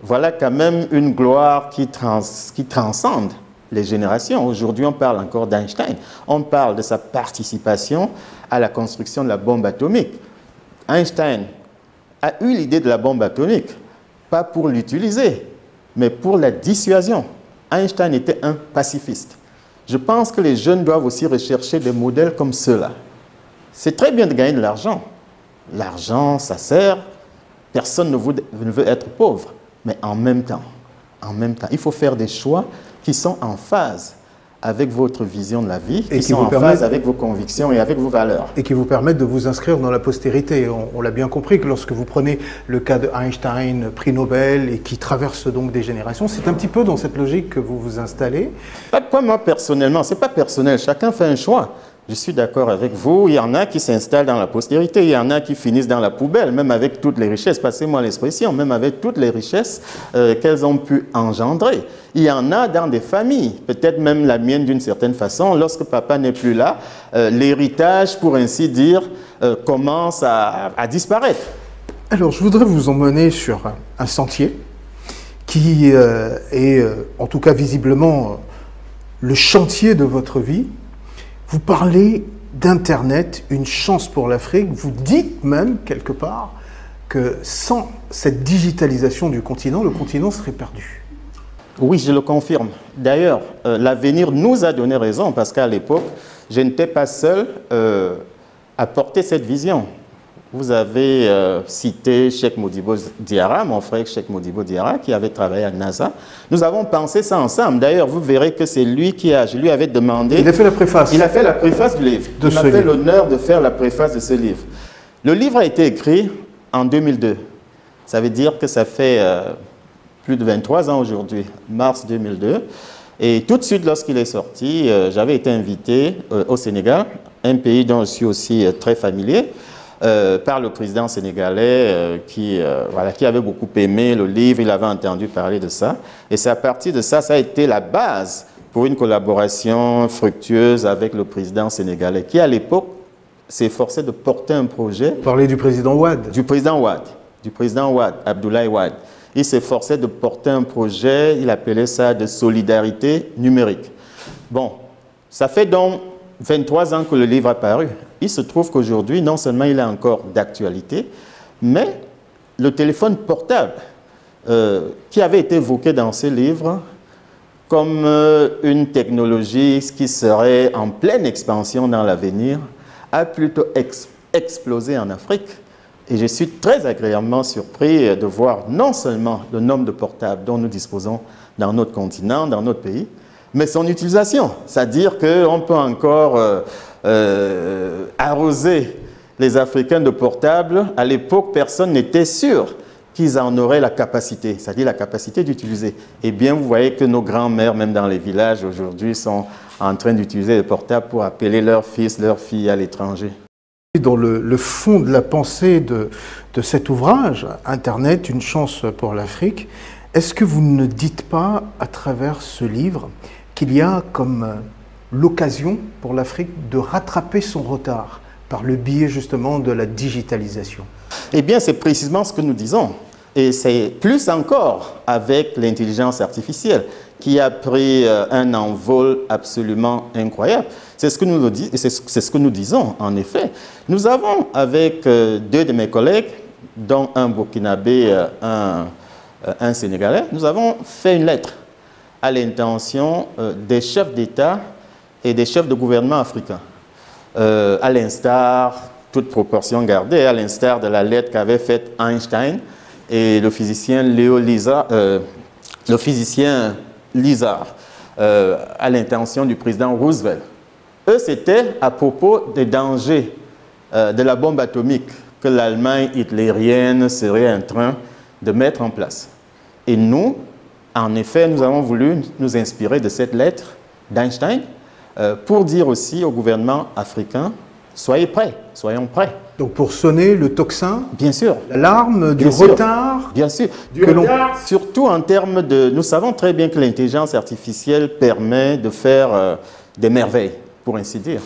Voilà quand même une gloire qui transcende les générations. Aujourd'hui, on parle encore d'Einstein. On parle de sa participation à la construction de la bombe atomique. Einstein a eu l'idée de la bombe atomique, pas pour l'utiliser, mais pour la dissuasion. Einstein était un pacifiste. Je pense que les jeunes doivent aussi rechercher des modèles comme ceux-là. C'est très bien de gagner de l'argent. L'argent, ça sert. Personne ne veut être pauvre. Mais en même temps, il faut faire des choix qui sont en phase avec votre vision de la vie, qui sont en phase avec vos convictions et avec vos valeurs. Et qui vous permettent de vous inscrire dans la postérité. On l'a bien compris que lorsque vous prenez le cas de Einstein, prix Nobel, et qui traverse donc des générations, c'est un petit peu dans cette logique que vous vous installez. Pas moi personnellement, c'est pas personnel, chacun fait un choix. Je suis d'accord avec vous, il y en a qui s'installent dans la postérité, il y en a qui finissent dans la poubelle, même avec toutes les richesses, passez-moi l'expression, même avec toutes les richesses qu'elles ont pu engendrer. Il y en a dans des familles, peut-être même la mienne d'une certaine façon, lorsque papa n'est plus là, l'héritage, pour ainsi dire, commence à disparaître. Alors, je voudrais vous emmener sur un sentier qui est, en tout cas visiblement, le chantier de votre vie. Vous parlez d'Internet, une chance pour l'Afrique. Vous dites même, quelque part, que sans cette digitalisation du continent, le continent serait perdu. Oui, je le confirme. D'ailleurs, l'avenir nous a donné raison, parce qu'à l'époque, je n'étais pas seul à porter cette vision. Vous avez cité Cheikh Modibo Diarra, mon frère Cheikh Modibo Diarra, qui avait travaillé à NASA. Nous avons pensé ça ensemble. D'ailleurs, vous verrez que c'est lui je lui avais demandé... Il a fait la préface. Il a fait la préface du livre. Il m'a fait l'honneur de faire la préface de ce livre. Le livre a été écrit en 2002. Ça veut dire que ça fait plus de 23 ans aujourd'hui, mars 2002. Et tout de suite, lorsqu'il est sorti, j'avais été invité au Sénégal, un pays dont je suis aussi très familier, par le président sénégalais qui avait beaucoup aimé le livre, il avait entendu parler de ça. Et c'est à partir de ça, ça a été la base pour une collaboration fructueuse avec le président sénégalais qui, à l'époque, s'efforçait de porter un projet. Vous parlez du président Wade. Du président Wade, Abdoulaye Wade. Il s'efforçait de porter un projet, il appelait ça de solidarité numérique. Bon, ça fait donc 23 ans que le livre a paru. Il se trouve qu'aujourd'hui, non seulement il est encore d'actualité, mais le téléphone portable qui avait été évoqué dans ce livre comme une technologie qui serait en pleine expansion dans l'avenir, a plutôt explosé en Afrique. Et je suis très agréablement surpris de voir non seulement le nombre de portables dont nous disposons dans notre continent, dans notre pays, mais son utilisation. C'est-à-dire qu'on peut encore arroser les Africains de portables. À l'époque, personne n'était sûr qu'ils en auraient la capacité, c'est-à-dire la capacité d'utiliser. Eh bien, vous voyez que nos grands-mères, même dans les villages aujourd'hui, sont en train d'utiliser les portables pour appeler leurs fils, leurs filles à l'étranger. Dans le fond de la pensée de cet ouvrage, Internet, une chance pour l'Afrique, est-ce que vous ne dites pas, à travers ce livre, qu'il y a comme l'occasion pour l'Afrique de rattraper son retard par le biais justement de la digitalisation? Eh bien, c'est précisément ce que nous disons. Et c'est plus encore avec l'intelligence artificielle qui a pris un envol absolument incroyable. C'est ce que nous disons, en effet. Nous avons, avec deux de mes collègues, dont un Burkinabé, un Sénégalais, nous avons fait une lettre à l'intention des chefs d'État et des chefs de gouvernement africains. À l'instar, toute proportion gardée, à l'instar de la lettre qu'avait faite Einstein et le physicien Lizard, à l'intention du président Roosevelt. Eux, c'était à propos des dangers de la bombe atomique que l'Allemagne hitlérienne serait en train de mettre en place. Et nous, en effet, nous avons voulu nous inspirer de cette lettre d'Einstein pour dire aussi au gouvernement africain, soyez prêts, soyons prêts. Donc pour sonner le tocsin, bien sûr, l'alarme du retard, bien sûr, du retard, surtout en termes de... Nous savons très bien que l'intelligence artificielle permet de faire des merveilles, pour ainsi dire.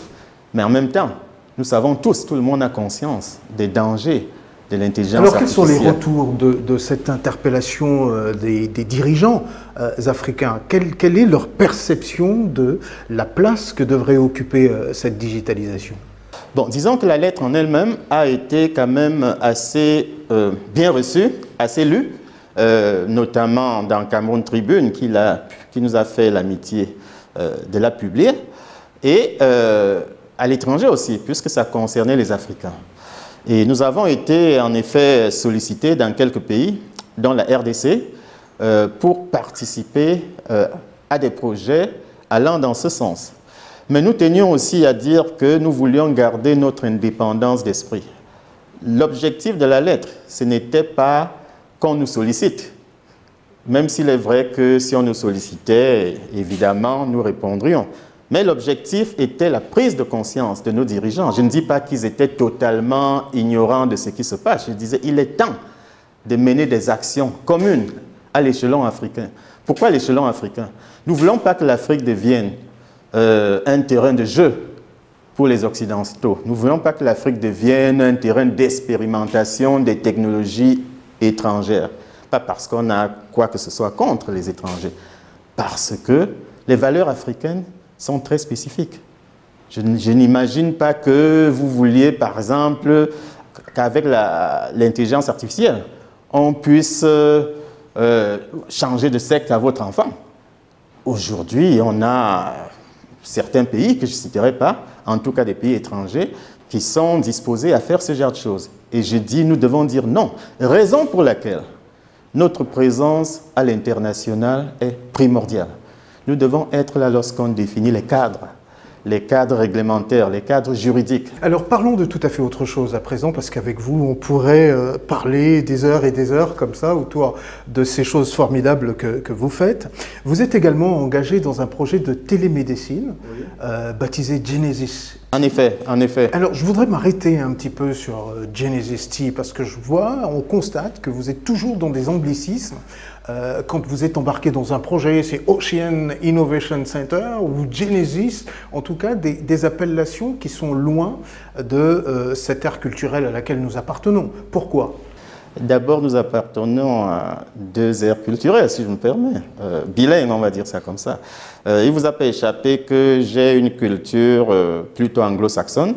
Mais en même temps, nous savons tous, tout le monde a conscience des dangers de l'intelligence artificielle. Alors quels sont les retours de cette interpellation des dirigeants africains? Quelle est leur perception de la place que devrait occuper cette digitalisation? Bon, disons que la lettre en elle-même a été quand même assez bien reçue, assez lue, notamment dans Cameroun Tribune, qui nous a fait l'amitié de la publier, et à l'étranger aussi, puisque ça concernait les Africains. Et nous avons été en effet sollicités dans quelques pays, dont la RDC, pour participer à des projets allant dans ce sens. Mais nous tenions aussi à dire que nous voulions garder notre indépendance d'esprit. L'objectif de la lettre, ce n'était pas qu'on nous sollicite. Même s'il est vrai que si on nous sollicitait, évidemment, nous répondrions. Mais l'objectif était la prise de conscience de nos dirigeants. Je ne dis pas qu'ils étaient totalement ignorants de ce qui se passe. Je disais, il est temps de mener des actions communes à l'échelon africain. Pourquoi l'échelon africain? Nous ne voulons pas que l'Afrique devienne un terrain de jeu pour les Occidentaux. Nous ne voulons pas que l'Afrique devienne un terrain d'expérimentation des technologies étrangères. Pas parce qu'on a quoi que ce soit contre les étrangers, parce que les valeurs africaines sont très spécifiques. Je n'imagine pas que vous vouliez, par exemple, qu'avec l'intelligence artificielle, on puisse changer de secte à votre enfant. Aujourd'hui, on a certains pays, que je ne citerai pas, en tout cas des pays étrangers, qui sont disposés à faire ce genre de choses. Et je dis, nous devons dire non. Raison pour laquelle notre présence à l'international est primordiale. Nous devons être là lorsqu'on définit les cadres réglementaires, les cadres juridiques. Alors parlons de tout à fait autre chose à présent, parce qu'avec vous, on pourrait parler des heures et des heures comme ça autour de ces choses formidables que vous faites. Vous êtes également engagé dans un projet de télémédecine baptisé Genesis. En effet, en effet. Alors je voudrais m'arrêter un petit peu sur Genesis T, parce que on constate que vous êtes toujours dans des anglicismes. Quand vous êtes embarqué dans un projet, c'est Ocean Innovation Center ou Genesis, en tout cas des appellations qui sont loin de cette ère culturelle à laquelle nous appartenons. Pourquoi? D'abord, nous appartenons à deux aires culturelles, si je me permets, bilingues, on va dire ça comme ça. Il vous a pas échappé que j'ai une culture plutôt anglo-saxonne.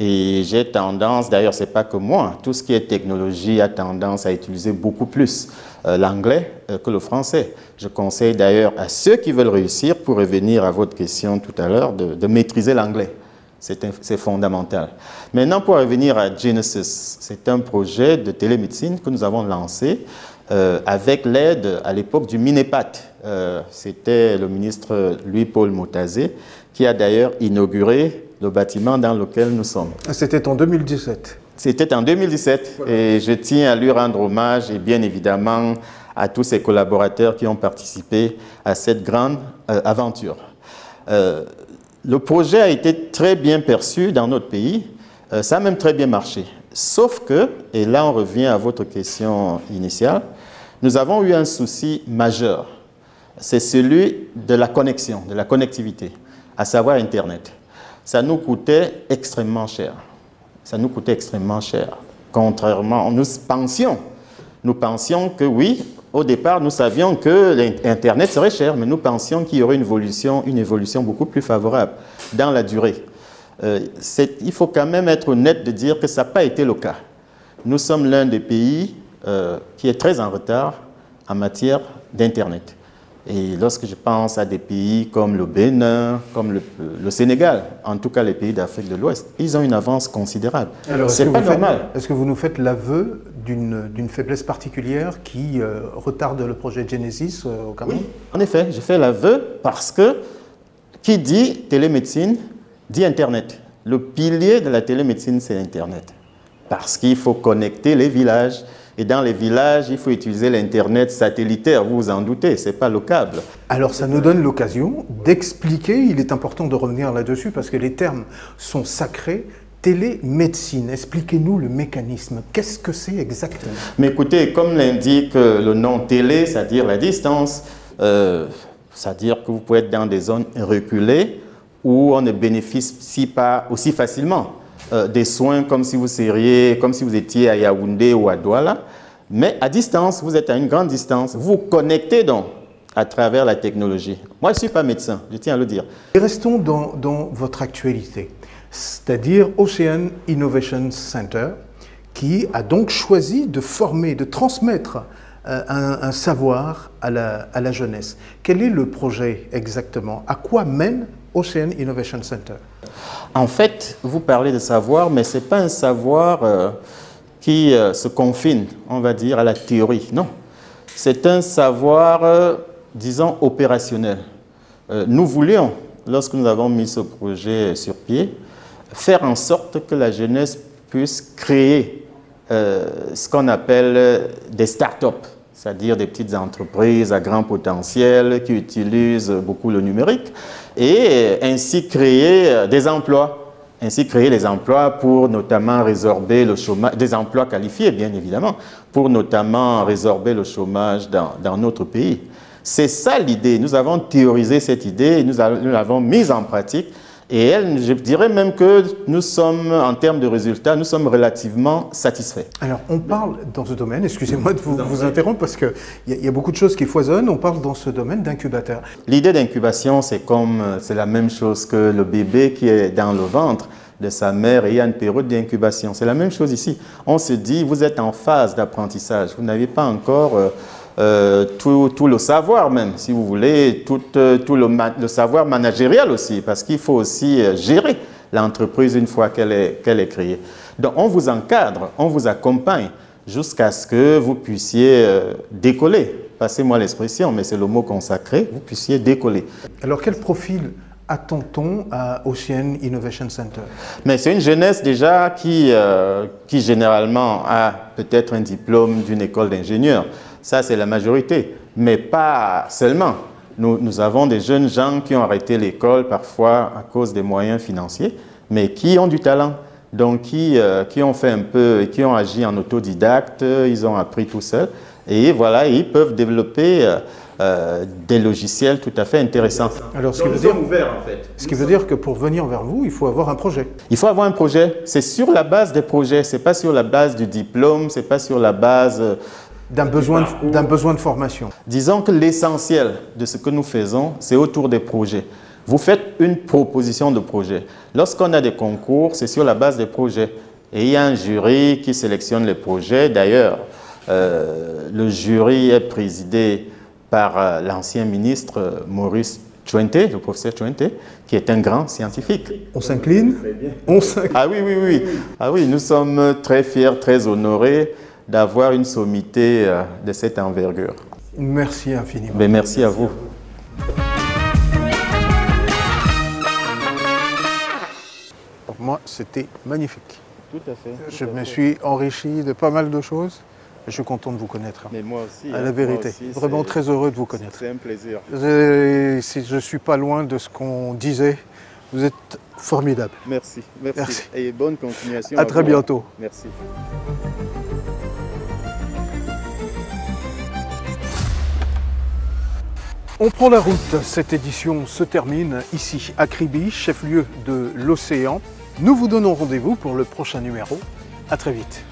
Et j'ai tendance, d'ailleurs, ce n'est pas que moi, tout ce qui est technologie a tendance à utiliser beaucoup plus l'anglais que le français. Je conseille d'ailleurs à ceux qui veulent réussir, pour revenir à votre question tout à l'heure, de maîtriser l'anglais. C'est fondamental. Maintenant, pour revenir à Genesis, c'est un projet de télémédecine que nous avons lancé avec l'aide à l'époque du MINEPAT. C'était le ministre Louis-Paul Motazé qui a d'ailleurs inauguré le bâtiment dans lequel nous sommes. C'était en 2017. C'était en 2017 voilà. Et je tiens à lui rendre hommage et bien évidemment à tous ses collaborateurs qui ont participé à cette grande aventure. Le projet a été très bien perçu dans notre pays, ça a même très bien marché. Sauf que, et là on revient à votre question initiale, nous avons eu un souci majeur. C'est celui de la connexion, de la connectivité, à savoir Internet. Ça nous coûtait extrêmement cher. Ça nous coûtait extrêmement cher. Contrairement, nous pensions Nous pensions que oui, au départ, nous savions que l'Internet serait cher, mais nous pensions qu'il y aurait une évolution beaucoup plus favorable dans la durée. Il faut quand même être honnête de dire que ça n'a pas été le cas. Nous sommes l'un des pays qui est très en retard en matière d'Internet. Et lorsque je pense à des pays comme le Bénin, comme le Sénégal, en tout cas les pays d'Afrique de l'Ouest, ils ont une avance considérable. C'est pas normal. Est-ce que vous nous faites l'aveu d'une faiblesse particulière qui retarde le projet Genesis au Cameroun? Oui, en effet, je fais l'aveu parce que qui dit télémédecine dit Internet. Le pilier de la télémédecine, c'est Internet. Parce qu'il faut connecter les villages. Et dans les villages, il faut utiliser l'Internet satellitaire, vous vous en doutez, ce n'est pas le câble. Alors ça nous donne l'occasion d'expliquer, il est important de revenir là-dessus parce que les termes sont sacrés, télémédecine. Expliquez-nous le mécanisme, qu'est-ce que c'est exactement? Mais écoutez, comme l'indique le nom télé, c'est-à-dire la distance, c'est-à-dire que vous pouvez être dans des zones reculées où on ne bénéficie pas aussi facilement des soins comme si vous étiez à Yaoundé ou à Douala, mais à distance, vous êtes à une grande distance, vous connectez donc à travers la technologie. Moi, je ne suis pas médecin, je tiens à le dire. Et restons dans votre actualité, c'est-à-dire Ocean Innovation Center, qui a donc choisi de former, de transmettre un savoir à la jeunesse. Quel est le projet exactement? À quoi mène Ocean Innovation Center? En fait, vous parlez de savoir, mais ce n'est pas un savoir qui se confine, on va dire, à la théorie. Non, c'est un savoir, disons, opérationnel. Nous voulions, lorsque nous avons mis ce projet sur pied, faire en sorte que la jeunesse puisse créer ce qu'on appelle des start-up, c'est-à-dire des petites entreprises à grand potentiel qui utilisent beaucoup le numérique, et ainsi créer des emplois. Ainsi créer des emplois pour notamment résorber le chômage, des emplois qualifiés bien évidemment, pour notamment résorber le chômage dans notre pays. C'est ça l'idée. Nous avons théorisé cette idée et nous l'avons mise en pratique. Et je dirais même que nous sommes, en termes de résultats, nous sommes relativement satisfaits. Alors, on parle dans ce domaine, excusez-moi de vous interrompre parce qu'il y a beaucoup de choses qui foisonnent, on parle dans ce domaine d'incubateur. L'idée d'incubation, c'est la même chose que le bébé qui est dans le ventre de sa mère et il y a une période d'incubation. C'est la même chose ici. On se dit, vous êtes en phase d'apprentissage, vous n'avez pas encore... tout le savoir même, si vous voulez, tout le savoir managérial aussi, parce qu'il faut aussi gérer l'entreprise une fois qu'elle est créée. Donc on vous encadre, on vous accompagne jusqu'à ce que vous puissiez décoller. Passez-moi l'expression, mais c'est le mot consacré, vous puissiez décoller. Alors quel profil attend-on à Ocean Innovation Center? Mais c'est une jeunesse déjà qui généralement a peut-être un diplôme d'une école d'ingénieur. Ça, c'est la majorité, mais pas seulement. Nous avons des jeunes gens qui ont arrêté l'école parfois à cause des moyens financiers, mais qui ont du talent, donc qui ont fait un peu, qui ont agi en autodidacte, ils ont appris tout seuls, et voilà, ils peuvent développer des logiciels tout à fait intéressants. Alors, ce qui veut dire que pour venir vers vous, il faut avoir un projet. Il faut avoir un projet. C'est sur la base des projets, c'est pas sur la base du diplôme, c'est pas sur la base... d'un besoin de formation. Disons que l'essentiel de ce que nous faisons, c'est autour des projets. Vous faites une proposition de projet. Lorsqu'on a des concours, c'est sur la base des projets. Et il y a un jury qui sélectionne les projets. D'ailleurs, le jury est présidé par l'ancien ministre Maurice Tchouente, le professeur Tchouente, qui est un grand scientifique. On s'incline? Ah oui, oui, oui. Ah oui, nous sommes très fiers, très honorés d'avoir une sommité de cette envergure. Merci infiniment. Mais merci à vous. Pour moi, c'était magnifique. Tout à fait. Je me suis enrichi de pas mal de choses. Je suis content de vous connaître. Mais moi aussi. À la vérité. Aussi, vraiment très heureux de vous connaître. C'est un plaisir. Je ne suis pas loin de ce qu'on disait. Vous êtes formidable. Merci. Merci. Et bonne continuation. À très bientôt. Merci. On prend la route. Cette édition se termine ici à Kribi, chef-lieu de l'océan. Nous vous donnons rendez-vous pour le prochain numéro. À très vite.